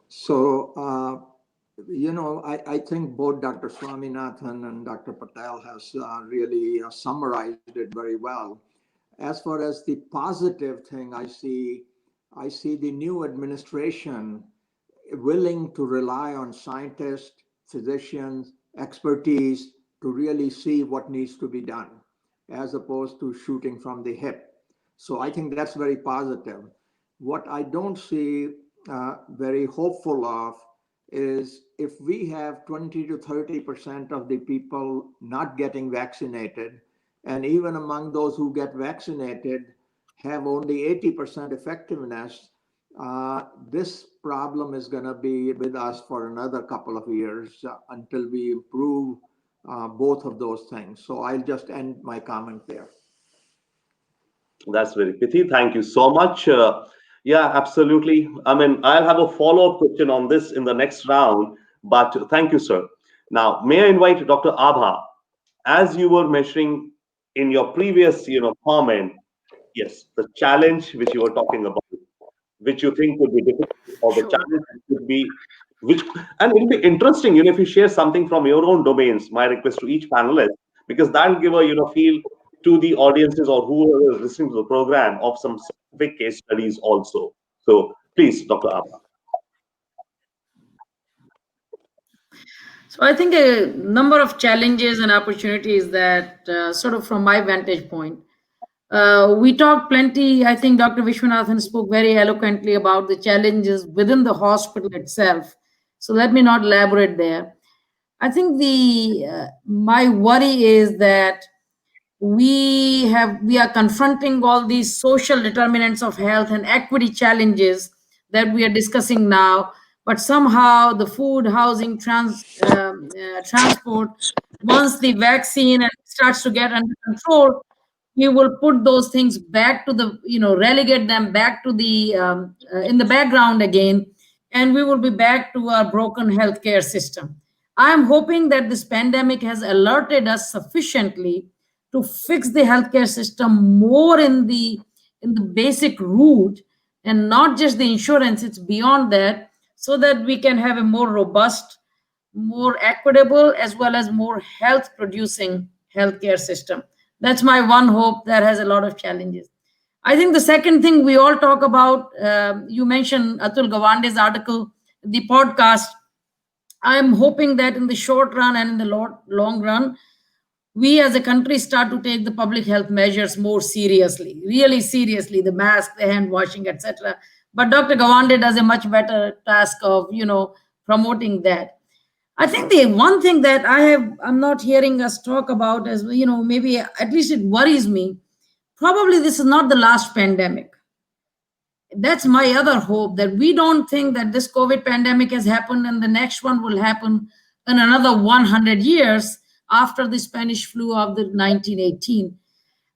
So, I think both Dr. Swaminathan and Dr. Patel has really summarized it very well. As far as the positive thing, I see the new administration willing to rely on scientists, physicians, expertise to really see what needs to be done, as opposed to shooting from the hip. So I think that's very positive. What I don't see very hopeful of is if we have 20 to 30% of the people not getting vaccinated, and even among those who get vaccinated have only 80% effectiveness, this problem is going to be with us for another couple of years until we improve both of those things. So I'll just end my comment there. That's very pithy. Thank you so much. Yeah, absolutely. I'll have a follow-up question on this in the next round, but thank you, sir. Now, may I invite Dr. Abha, as you were mentioning in your previous, comment, yes, the challenge which you were talking about, which you think would be difficult, or the challenge would be, and it'll be interesting, if you share something from your own domains, my request to each panelist, because that'll give a, feel to the audiences or whoever is listening to the program of some specific case studies also. So please, Dr. Abha. So I think a number of challenges and opportunities that sort of from my vantage point, we talked plenty. I think Dr. Vishwanathan spoke very eloquently about the challenges within the hospital itself. So let me not elaborate there. I think my worry is that we are confronting all these social determinants of health and equity challenges that we are discussing now, but somehow the food, housing, transport, once the vaccine starts to get under control, we will put those things back to the, relegate them back to the in the background again, and we will be back to our broken healthcare system. I am hoping that this pandemic has alerted us sufficiently to fix the healthcare system more in the basic root, and not just the insurance. It's beyond that, so that we can have a more robust, more equitable, as well as more health producing healthcare system. That's my one hope. That has a lot of challenges. I think the second thing we all talk about, you mentioned Atul Gawande's article, the podcast. I'm hoping that in the short run and in the long run, we as a country start to take the public health measures more seriously, really seriously, the mask, the hand washing, etc. But Dr. Gawande does a much better task of, promoting that. I think the one thing that I'm not hearing us talk about is, maybe at least it worries me. Probably this is not the last pandemic. That's my other hope, that we don't think that this COVID pandemic has happened and the next one will happen in another 100 years after the Spanish flu of the 1918.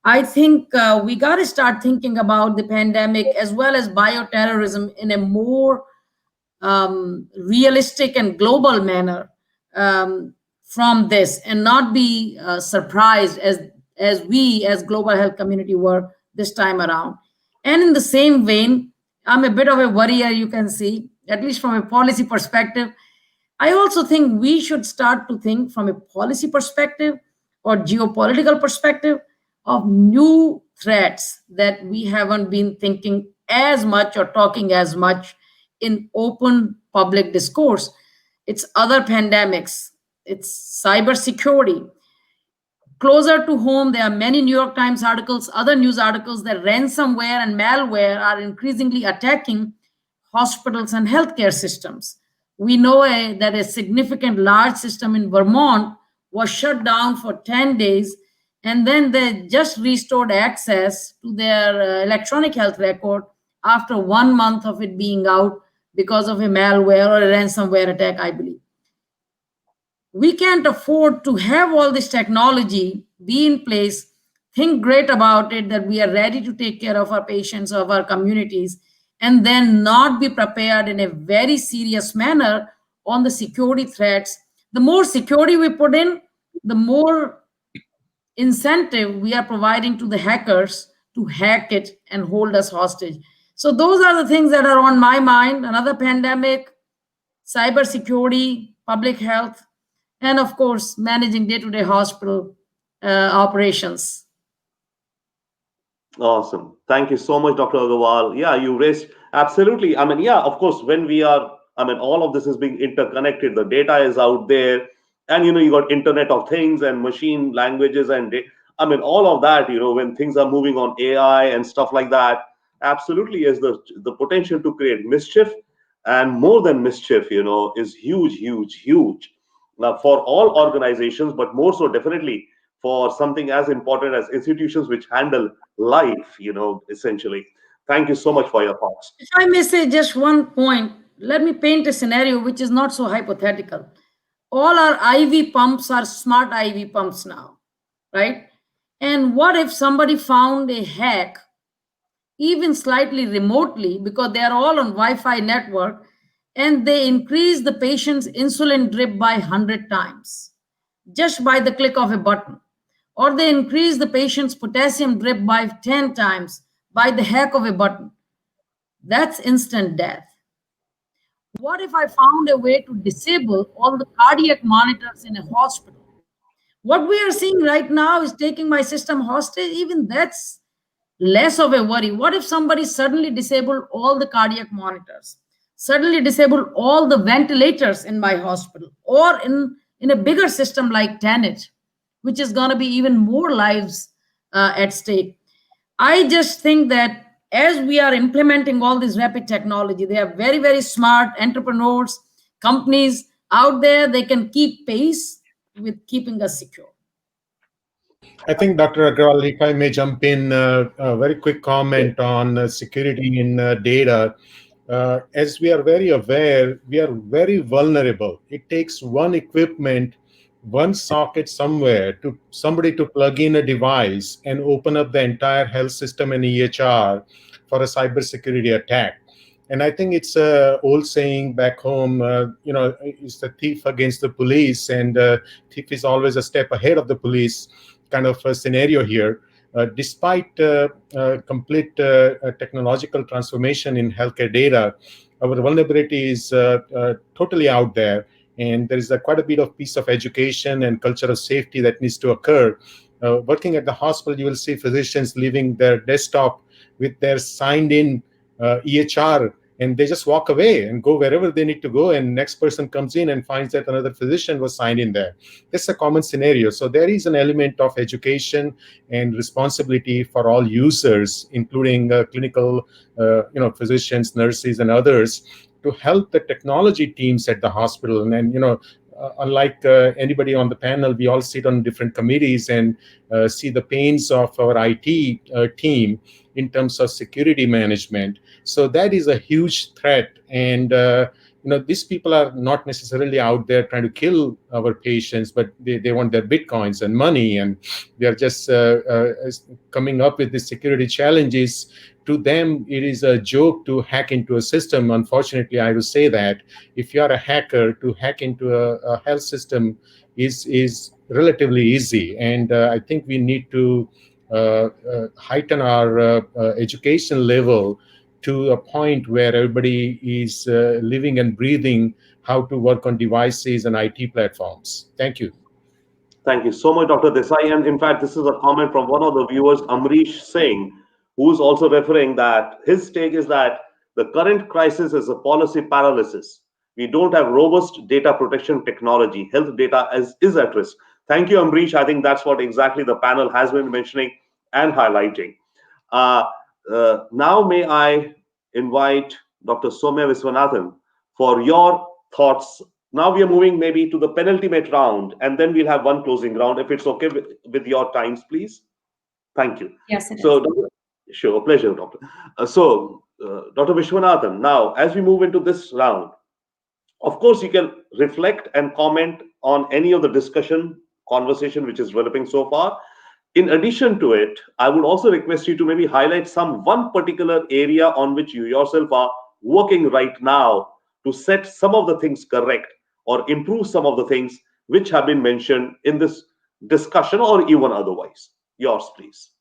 I think we got to start thinking about the pandemic as well as bioterrorism in a more realistic and global manner, from this, and not be surprised as we as global health community were this time around. And in the same vein, I'm a bit of a worrier, you can see, at least from a policy perspective. I also think we should start to think from a policy perspective or geopolitical perspective of new threats that we haven't been thinking as much or talking as much in open public discourse. It's other pandemics, it's cybersecurity. Closer to home, there are many New York Times articles, other news articles, that ransomware and malware are increasingly attacking hospitals and healthcare systems. We know that a significant large system in Vermont was shut down for 10 days, and then they just restored access to their electronic health record after 1 month of it being out because of a malware or a ransomware attack, I believe. We can't afford to have all this technology be in place, think great about it, that we are ready to take care of our patients, of our communities, and then not be prepared in a very serious manner on the security threats. The more security we put in, the more incentive we are providing to the hackers to hack it and hold us hostage. So those are the things that are on my mind: another pandemic, cybersecurity, public health, and of course, managing day-to-day hospital operations. Awesome. Thank you so much, Dr. Agarwal. Yeah, you raised absolutely. I mean, yeah, of course, when we are, I mean, all of this is being interconnected. The data is out there, and you got Internet of Things and machine languages, and I mean, all of that. When things are moving on AI and stuff like that, absolutely is the potential to create mischief, and more than mischief, is huge, huge, huge. Now, for all organizations, but more so definitely for something as important as institutions which handle life, essentially. Thank you so much for your thoughts. If I may say just one point, let me paint a scenario which is not so hypothetical. All our IV pumps are smart IV pumps now, right? And what if somebody found a hack, even slightly remotely, because they are all on Wi-Fi network, and they increase the patient's insulin drip by 100 times just by the click of a button, or they increase the patient's potassium drip by 10 times by the hack of a button? That's instant death. What if I found a way to disable all the cardiac monitors in a hospital? What we are seeing right now is taking my system hostage. Even that's less of a worry. What if somebody suddenly disabled all the cardiac monitors, suddenly disabled all the ventilators in my hospital, or in a bigger system like Tenet, which is going to be even more lives at stake? I just think that as we are implementing all this rapid technology, they are very, very smart entrepreneurs, companies out there. They can keep pace with keeping us secure. I think, Dr. Agrawal, if I may jump in, a very quick comment on security in data. As we are very aware, we are very vulnerable. It takes one equipment, one socket somewhere, to somebody to plug in a device and open up the entire health system and EHR for a cybersecurity attack. And I think it's an old saying back home, it's the thief against the police, and thief is always a step ahead of the police kind of a scenario here. Despite complete technological transformation in healthcare data, our vulnerability is totally out there. And there is quite a bit of piece of education and culture of safety that needs to occur. Working at the hospital, you will see physicians leaving their desktop with their signed in EHR and they just walk away and go wherever they need to go, and next person comes in and finds that another physician was signed in there. That's a common scenario. So there is an element of education and responsibility for all users, including clinical physicians, nurses, and others, to help the technology teams at the hospital. And then, unlike anybody on the panel, we all sit on different committees and see the pains of our IT team in terms of security management. So that is a huge threat. And these people are not necessarily out there trying to kill our patients, but they want their bitcoins and money, and they're just coming up with the security challenges. To them, it is a joke to hack into a system. Unfortunately, I will say that if you are a hacker, to hack into a health system is relatively easy. And I think we need to heighten our education level to a point where everybody is living and breathing how to work on devices and IT platforms. Thank you. Thank you so much, Dr. Desai. And in fact, this is a comment from one of the viewers, Amrish Singh, who's also referring that his take is that the current crisis is a policy paralysis. We don't have robust data protection technology. Health data is at risk. Thank you, Amrish. I think that's what exactly the panel has been mentioning and highlighting. Now, may I invite Dr. Soumya Viswanathan for your thoughts. Now we are moving maybe to the penultimate round, and then we'll have one closing round, if it's okay with your times, please. Thank you. Yes, it is. Dr. Sure, pleasure, Doctor. Dr. Viswanathan, now, as we move into this round, of course, you can reflect and comment on any of the conversation which is developing so far. In addition to it, I would also request you to maybe highlight one particular area on which you yourself are working right now to set some of the things correct or improve some of the things which have been mentioned in this discussion or even otherwise. Yours, please.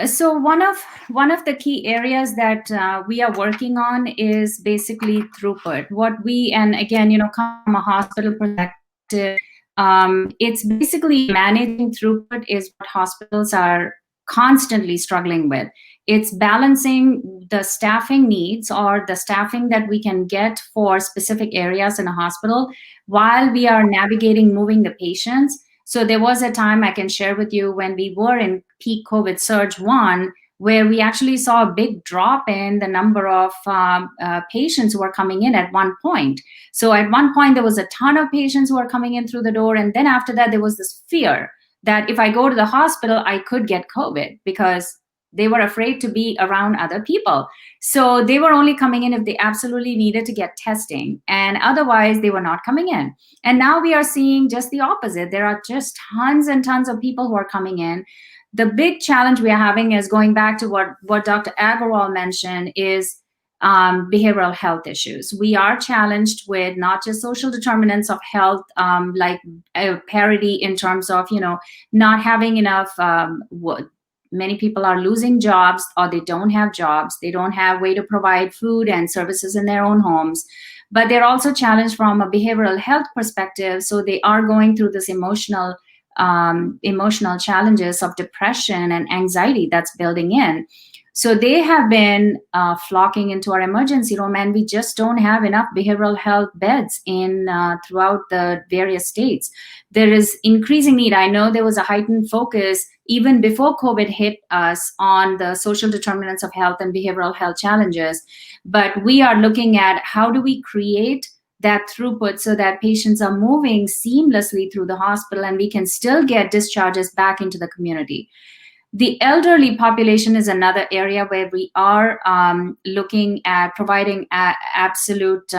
So one of the key areas that we are working on is basically throughput. And again, come from a hospital perspective, it's basically managing throughput is what hospitals are constantly struggling with. It's balancing the staffing needs or the staffing that we can get for specific areas in a hospital while we are navigating moving the patients. So there was a time I can share with you when we were in peak COVID surge 1, where we actually saw a big drop in the number of patients who were coming in at one point. So at one point, there was a ton of patients who were coming in through the door. And then after that, there was this fear that if I go to the hospital, I could get COVID because they were afraid to be around other people. So they were only coming in if they absolutely needed to get testing. And otherwise, they were not coming in. And now we are seeing just the opposite. There are just tons and tons of people who are coming in. The big challenge we are having is going back to what Dr. Agarwal mentioned is behavioral health issues. We are challenged with not just social determinants of health, like parity in terms of, not having enough many people are losing jobs or they don't have jobs. They don't have way to provide food and services in their own homes. But they're also challenged from a behavioral health perspective. So they are going through this emotional challenges of depression and anxiety that's building in. So they have been flocking into our emergency room, and we just don't have enough behavioral health beds in throughout the various states. There is increasing need. I know there was a heightened focus even before COVID hit us on the social determinants of health and behavioral health challenges. But we are looking at how do we create that throughput so that patients are moving seamlessly through the hospital and we can still get discharges back into the community. The elderly population is another area where we are looking at providing absolute,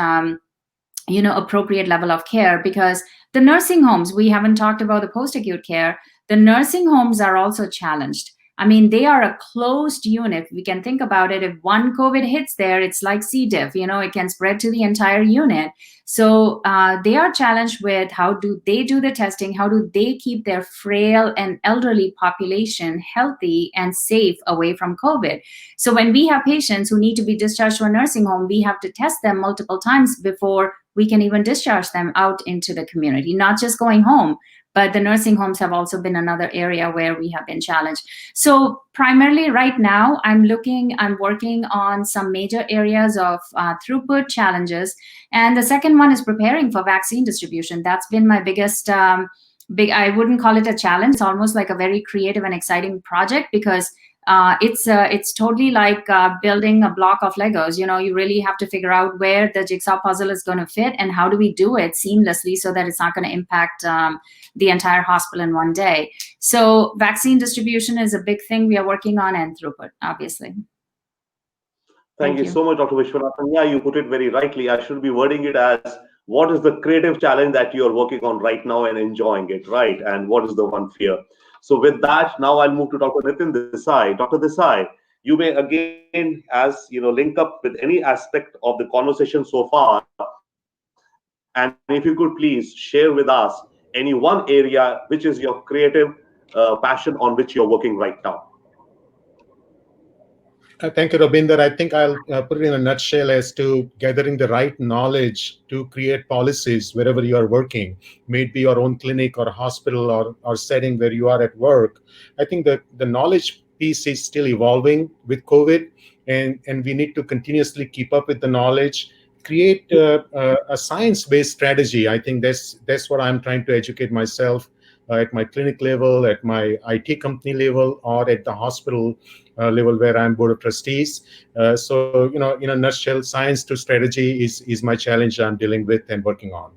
appropriate level of care, because the nursing homes, we haven't talked about the post-acute care. The nursing homes are also challenged. I mean, they are a closed unit. We can think about it. If one COVID hits there, it's like C. diff, it can spread to the entire unit. So they are challenged with how do they do the testing? How do they keep their frail and elderly population healthy and safe away from COVID? So when we have patients who need to be discharged to a nursing home, we have to test them multiple times before we can even discharge them out into the community, not just going home, but the nursing homes have also been another area where we have been challenged. So primarily right now, I'm working on some major areas of throughput challenges. And the second one is preparing for vaccine distribution. That's been my biggest, I wouldn't call it a challenge. It's almost like a very creative and exciting project, because it's totally like building a block of Legos. You really have to figure out where the jigsaw puzzle is going to fit and how do we do it seamlessly so that it's not going to impact the entire hospital in one day. So vaccine distribution is a big thing we are working on, and throughput, obviously. Thank you so much, Dr. Vishwanathan. Yeah, you put it very rightly. I should be wording it as, what is the creative challenge that you're working on right now and enjoying it, right? And what is the one fear? So with that, now I'll move to Dr. Nitin Desai. Dr. Desai, you may again, as link up with any aspect of the conversation so far. And if you could please share with us any one area which is your creative passion on which you're working right now. Thank you, Robinder. I think I'll put it in a nutshell as to gathering the right knowledge to create policies wherever you are working, may it be your own clinic or hospital or setting where you are at work. I think that the knowledge piece is still evolving with COVID, and we need to continuously keep up with the knowledge, create a science-based strategy. I think that's what I'm trying to educate myself at my clinic level, at my IT company level, or at the hospital level where I'm board of trustees. So, in a nutshell, science to strategy is my challenge I'm dealing with and working on.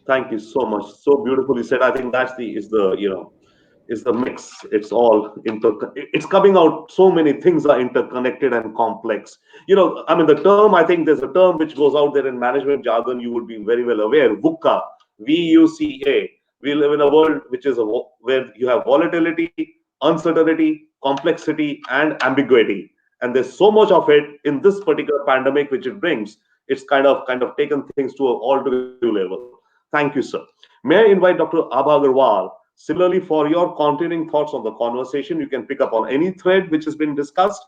Thank you so much. So beautifully said. I think that's is the mix. It's all it's coming out. So many things are interconnected and complex. The term, I think there's a term which goes out there in management jargon. You would be very well aware. VUCA, VUCA. We live in a world which is where you have volatility, uncertainty, complexity, and ambiguity. And there's so much of it in this particular pandemic which it brings. It's kind of taken things to an all-to-new level. Thank you, sir. May I invite Dr. Abha Agarwal, similarly, for your continuing thoughts on the conversation. You can pick up on any thread which has been discussed,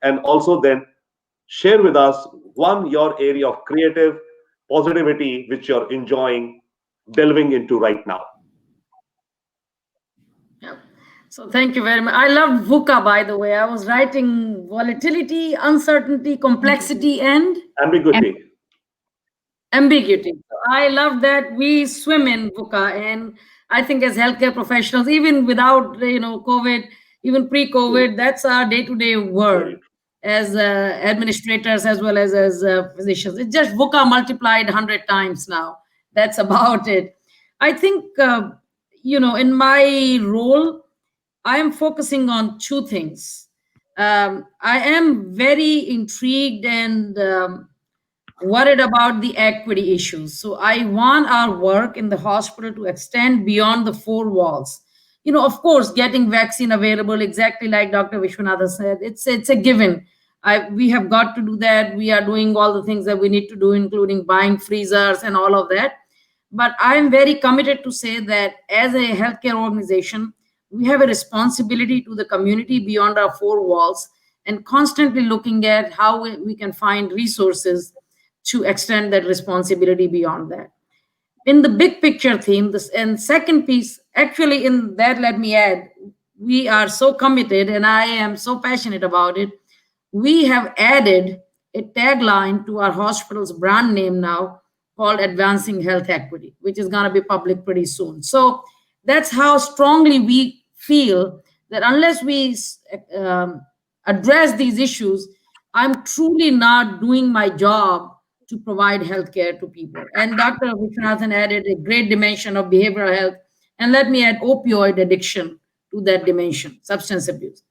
and also then share with us your area of creative positivity which you're enjoying delving into right now. So thank you very much. I loved VUCA, by the way. I was writing volatility, uncertainty, complexity, and ambiguity. So I love that. We swim in VUCA, and I think as healthcare professionals, even without COVID, even pre-COVID, that's our day-to-day work as administrators as well as physicians. It's just VUCA multiplied 100 times now. That's about it. I think in my role, I am focusing on two things. I am very intrigued and worried about the equity issues. So I want our work in the hospital to extend beyond the four walls. Of course, getting vaccine available, exactly like Dr. Vishwanathan said, it's a given. We have got to do that. We are doing all the things that we need to do, including buying freezers and all of that. But I'm very committed to say that as a healthcare organization, we have a responsibility to the community beyond our four walls, and constantly looking at how we can find resources to extend that responsibility beyond that. In the big picture theme, and second piece, actually in that, let me add, we are so committed and I am so passionate about it. We have added a tagline to our hospital's brand name now called Advancing Health Equity, which is going to be public pretty soon. So that's how strongly we feel that unless we address these issues, I'm truly not doing my job to provide healthcare to people. And Dr. Vishwanathan added a great dimension of behavioral health. And let me add opioid addiction to that dimension, substance abuse.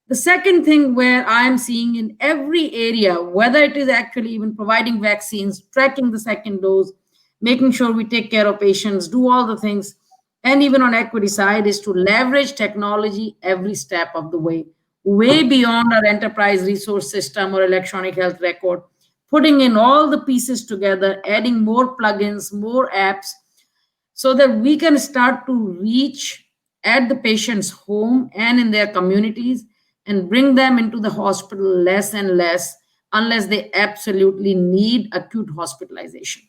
The second thing where I am seeing in every area, whether it is actually even providing vaccines, tracking the second dose, making sure we take care of patients, do all the things, and even on equity side, is to leverage technology every step of the way beyond our enterprise resource system or electronic health record, putting in all the pieces together, adding more plugins, more apps, so that we can start to reach at the patient's home and in their communities and bring them into the hospital less and less unless they absolutely need acute hospitalization.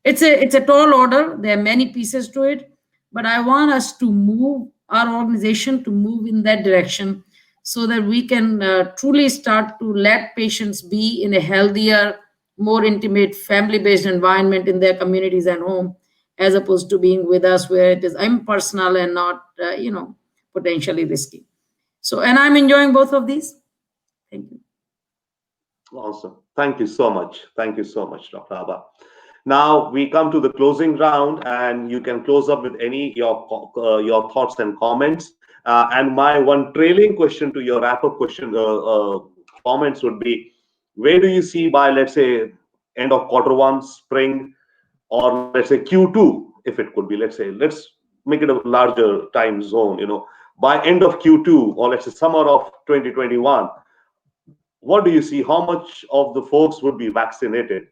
It's a tall order. There are many pieces to it, but I want us to move our organization to move in that direction so that we can truly start to let patients be in a healthier, more intimate, family-based environment in their communities and home, as opposed to being with us where it is impersonal and not, potentially risky. So, and I'm enjoying both of these. Thank you. Awesome. Thank you so much. Thank you so much, Dr. Abha. Now we come to the closing round, and you can close up with any your thoughts and comments. And my one trailing question to your wrap-up question comments would be: where do you see by, let's say, end of Q1, spring, or let's say Q2, if it could be, let's make it a larger time zone, by end of Q2, or let's say summer of 2021, what do you see? How much of the folks would be vaccinated?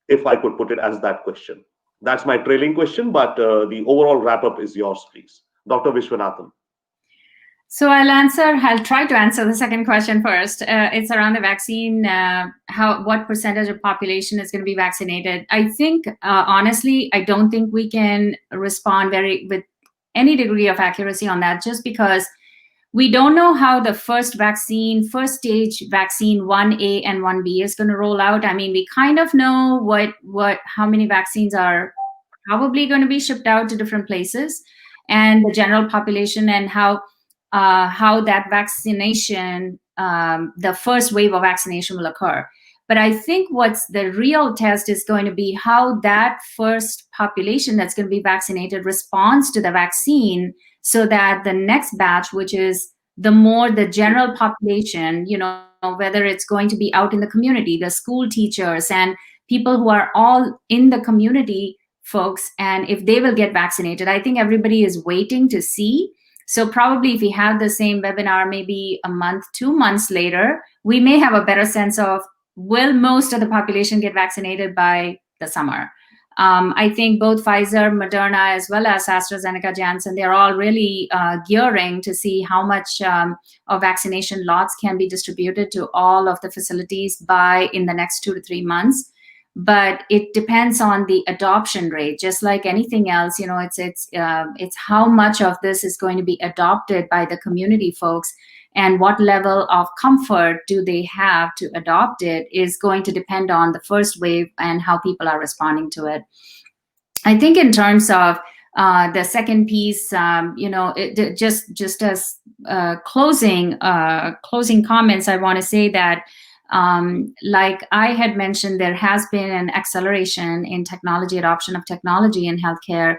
If I could put it as that question. That's my trailing question, but the overall wrap-up is yours, please. Dr. Vishwanathan. So I'll try to answer the second question first. It's around the vaccine, what percentage of population is going to be vaccinated. I think, honestly, I don't think we can respond with any degree of accuracy on that, just because we don't know how the first stage vaccine 1A and 1B is going to roll out. I mean, we kind of know how many vaccines are probably going to be shipped out to different places, and the general population, and how that vaccination, the first wave of vaccination will occur. But I think what's the real test is going to be how that first population that's going to be vaccinated responds to the vaccine, so that the next batch, which is the general population, whether it's going to be out in the community, the school teachers and people who are all in the community folks, and if they will get vaccinated. I think everybody is waiting to see. So probably if we have the same webinar, maybe a month, 2 months later, we may have a better sense of, will most of the population get vaccinated by the summer? I think both Pfizer, Moderna, as well as AstraZeneca, Janssen, they're all really gearing to see how much of vaccination lots can be distributed to all of the facilities in the next 2 to 3 months. But it depends on the adoption rate, just like anything else. It's how much of this is going to be adopted by the community folks, and what level of comfort do they have to adopt it is going to depend on the first wave and how people are responding to it. I think in terms of the second piece, just as closing comments, I want to say that, like I had mentioned, there has been an acceleration in adoption of technology in healthcare.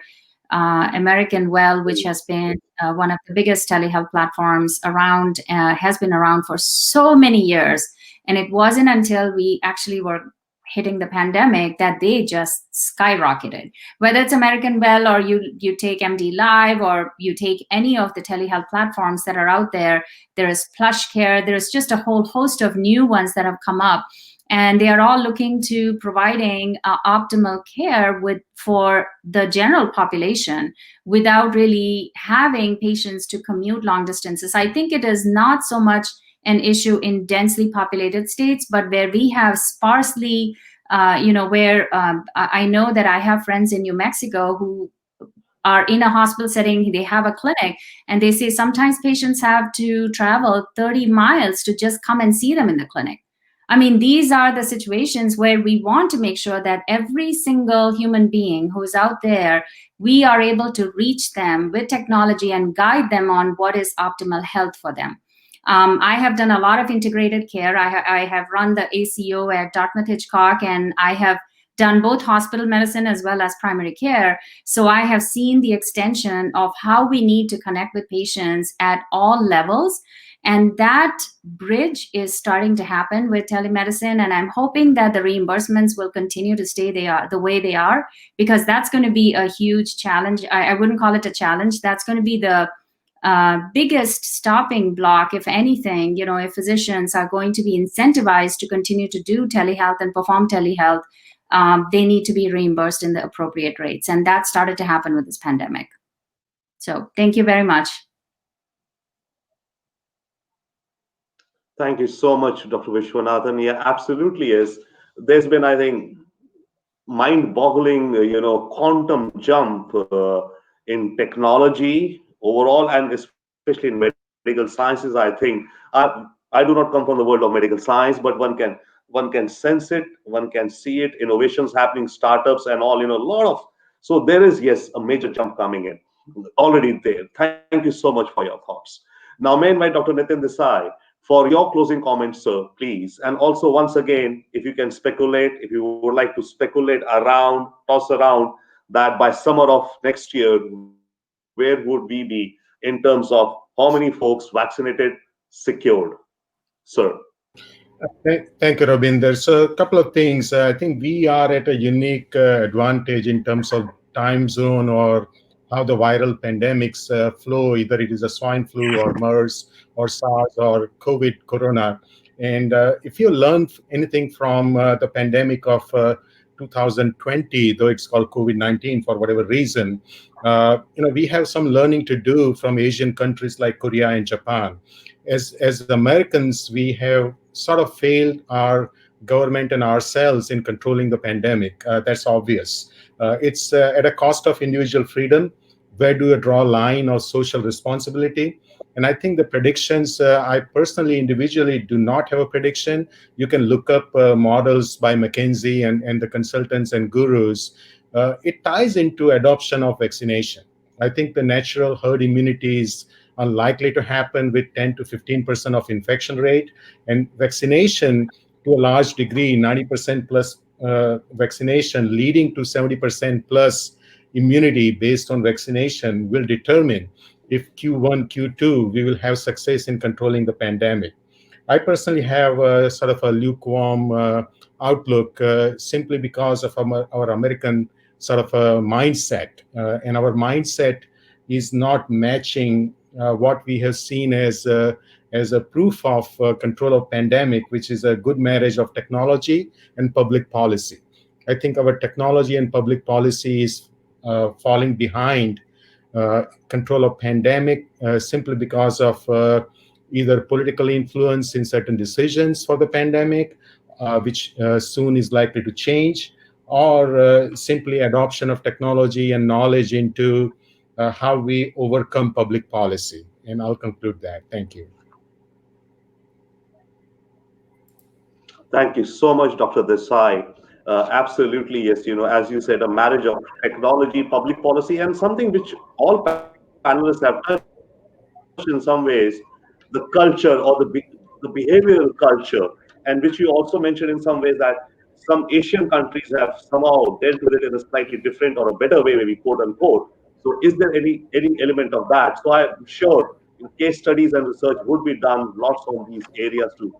American Well, which has been one of the biggest telehealth platforms around, has been around for so many years. And it wasn't until we actually were hitting the pandemic that they just skyrocketed. Whether it's American Well, or you take MD Live, or you take any of the telehealth platforms that are out there, there is PlushCare, there's just a whole host of new ones that have come up. And they are all looking to providing optimal care for the general population without really having patients to commute long distances. I think it is not so much an issue in densely populated states, but where we have sparsely, where I know that I have friends in New Mexico who are in a hospital setting, they have a clinic, and they say sometimes patients have to travel 30 miles to just come and see them in the clinic. I mean, these are the situations where we want to make sure that every single human being who's out there, we are able to reach them with technology and guide them on what is optimal health for them. I have done a lot of integrated care. I have run the ACO at Dartmouth Hitchcock, and I have done both hospital medicine as well as primary care. So I have seen the extension of how we need to connect with patients at all levels. And that bridge is starting to happen with telemedicine. And I'm hoping that the reimbursements will continue to stay the way they are, because that's going to be a huge challenge. I wouldn't call it a challenge. That's going to be the biggest stopping block, if anything. If physicians are going to be incentivized to continue to do telehealth and perform telehealth, they need to be reimbursed in the appropriate rates. And that started to happen with this pandemic. So thank you very much. Thank you so much, Dr. Vishwanathan. Yeah, absolutely is. There's been, I think, mind-boggling, quantum jump in technology overall, and especially in medical sciences. I think I do not come from the world of medical science, but one can sense it, one can see it. Innovations happening, startups, and all. A lot of. So there is, yes, a major jump coming in already there. Thank you so much for your thoughts. Now, may I invite Dr. Nitin Desai for your closing comments, sir, please. And also, once again, if you can speculate, if you would like to speculate around, toss around that by summer of next year, where would we be in terms of how many folks vaccinated, secured, sir? Thank you, Robinder. So, a couple of things. I think we are at a unique advantage in terms of time zone or how the viral pandemics flow, either it is a swine flu or MERS or SARS or COVID, Corona. And if you learn anything from the pandemic of 2020, though it's called COVID-19 for whatever reason, we have some learning to do from Asian countries like Korea and Japan. As Americans, we have sort of failed our government and ourselves in controlling the pandemic. That's obvious. It's at a cost of individual freedom. Where do you draw a line of social responsibility? And I think the predictions, I personally, individually do not have a prediction. You can look up models by McKinsey and the consultants and gurus. It ties into adoption of vaccination. I think the natural herd immunity is unlikely to happen with 10 to 15% of infection rate. And vaccination, to a large degree, 90% plus vaccination leading to 70% plus immunity based on vaccination will determine if Q1, Q2, we will have success in controlling the pandemic. I personally have a sort of a lukewarm outlook simply because of our American sort of a mindset. And our mindset is not matching what we have seen as a proof of control of pandemic, which is a good marriage of technology and public policy. I think our technology and public policy is falling behind control of pandemic simply because of either political influence in certain decisions for the pandemic, which soon is likely to change, or simply adoption of technology and knowledge into how we overcome public policy. And I'll conclude that. Thank you. Thank you so much, Dr. Desai. Absolutely, yes. As you said, a marriage of technology, public policy, and something which all panelists have touched in some ways, the culture or the behavioral culture, and which you also mentioned in some ways that some Asian countries have somehow dealt with it in a slightly different or a better way, maybe quote unquote. So, is there any element of that? So, I'm sure case studies and research would be done lots on these areas to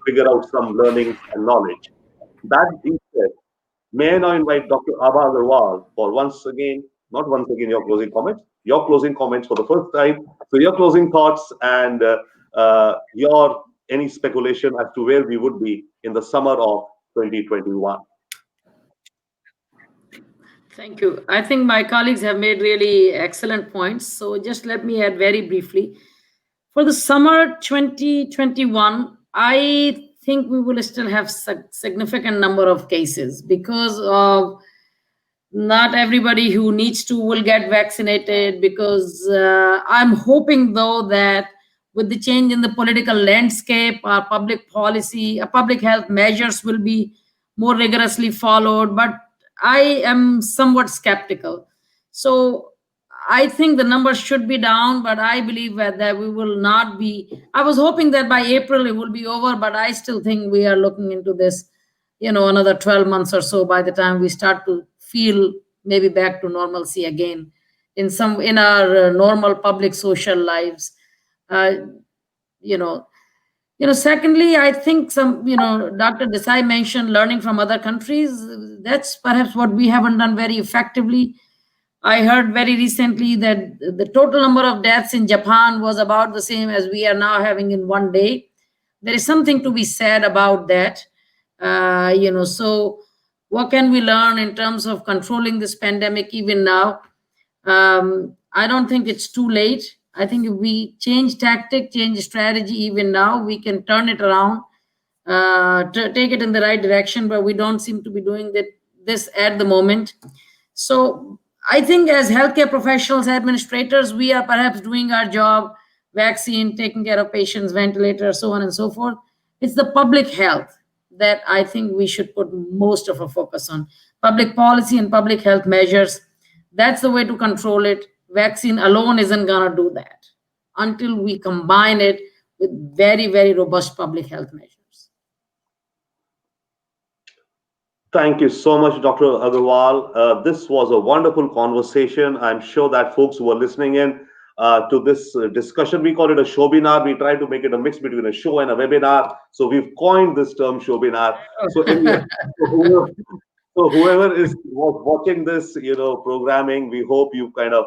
figure out some learnings and knowledge. That being said, may I now invite Dr. Abha Agarwal for not once again, your closing comments for the first time. So your closing thoughts and your any speculation as to where we would be in the summer of 2021. Thank you. I think my colleagues have made really excellent points. So just let me add very briefly. For the summer 2021, I think we will still have significant number of cases because of not everybody who needs to will get vaccinated, because I'm hoping though that with the change in the political landscape, our public policy, public health measures will be more rigorously followed. But I am somewhat skeptical. So I think the numbers should be down, but I believe that we will not be. I was hoping that by April it will be over, but I still think we are looking into this, another 12 months or so by the time we start to feel maybe back to normalcy again in our normal public social lives. Uh, you know, secondly, I think Dr. Desai mentioned learning from other countries. That's perhaps what we haven't done very effectively. I heard very recently that the total number of deaths in Japan was about the same as we are now having in one day. There is something to be said about that. So what can we learn in terms of controlling this pandemic even now? I don't think it's too late. I think if we change tactic, change strategy, even now, we can turn it around, take it in the right direction, but we don't seem to be doing this at the moment. So I think as healthcare professionals, administrators, we are perhaps doing our job, vaccine, taking care of patients, ventilators, so on and so forth. It's the public health that I think we should put most of our focus on. Public policy and public health measures, that's the way to control it. Vaccine alone isn't going to do that until we combine it with very, very robust public health measures. Thank you so much, Dr. Agarwal. This was a wonderful conversation. I'm sure that folks who are listening in to this discussion, we call it a shobinar. We try to make it a mix between a show and a webinar. So we've coined this term shobinar. So anyway, so whoever was watching this, programming, we hope you kind of,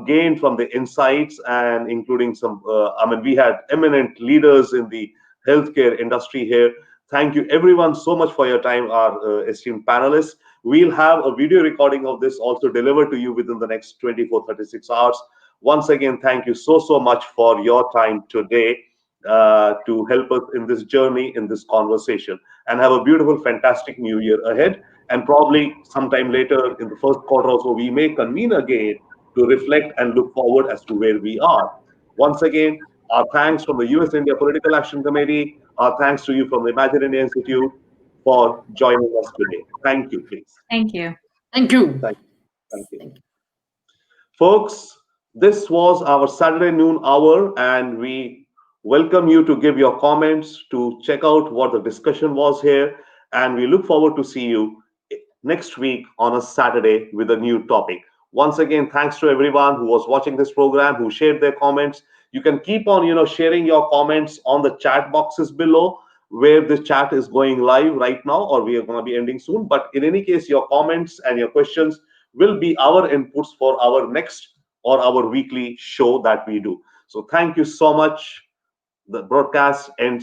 gained from the insights, and including some. I mean, we had eminent leaders in the healthcare industry here. Thank you, everyone, so much for your time, our esteemed panelists. We'll have a video recording of this also delivered to you within the next 24, 36 hours. Once again, thank you so much for your time today to help us in this journey, in this conversation, and have a beautiful, fantastic new year ahead. And probably sometime later in the first quarter also, we may convene again to reflect and look forward as to where we are. Once again, our thanks from the US India Political Action Committee. Our thanks to you from the Imagine India Institute for joining us today. Thank you, please. Thank you. Thank you. Thank you. Folks, this was our Saturday noon hour, and we welcome you to give your comments, to check out what the discussion was here, and we look forward to see you next week on a Saturday with a new topic. Once again, thanks to everyone who was watching this program, who shared their comments. You can keep on, sharing your comments on the chat boxes below, where the chat is going live right now, or we are going to be ending soon. But in any case, your comments and your questions will be our inputs for our next or our weekly show that we do. So thank you so much. The broadcast ends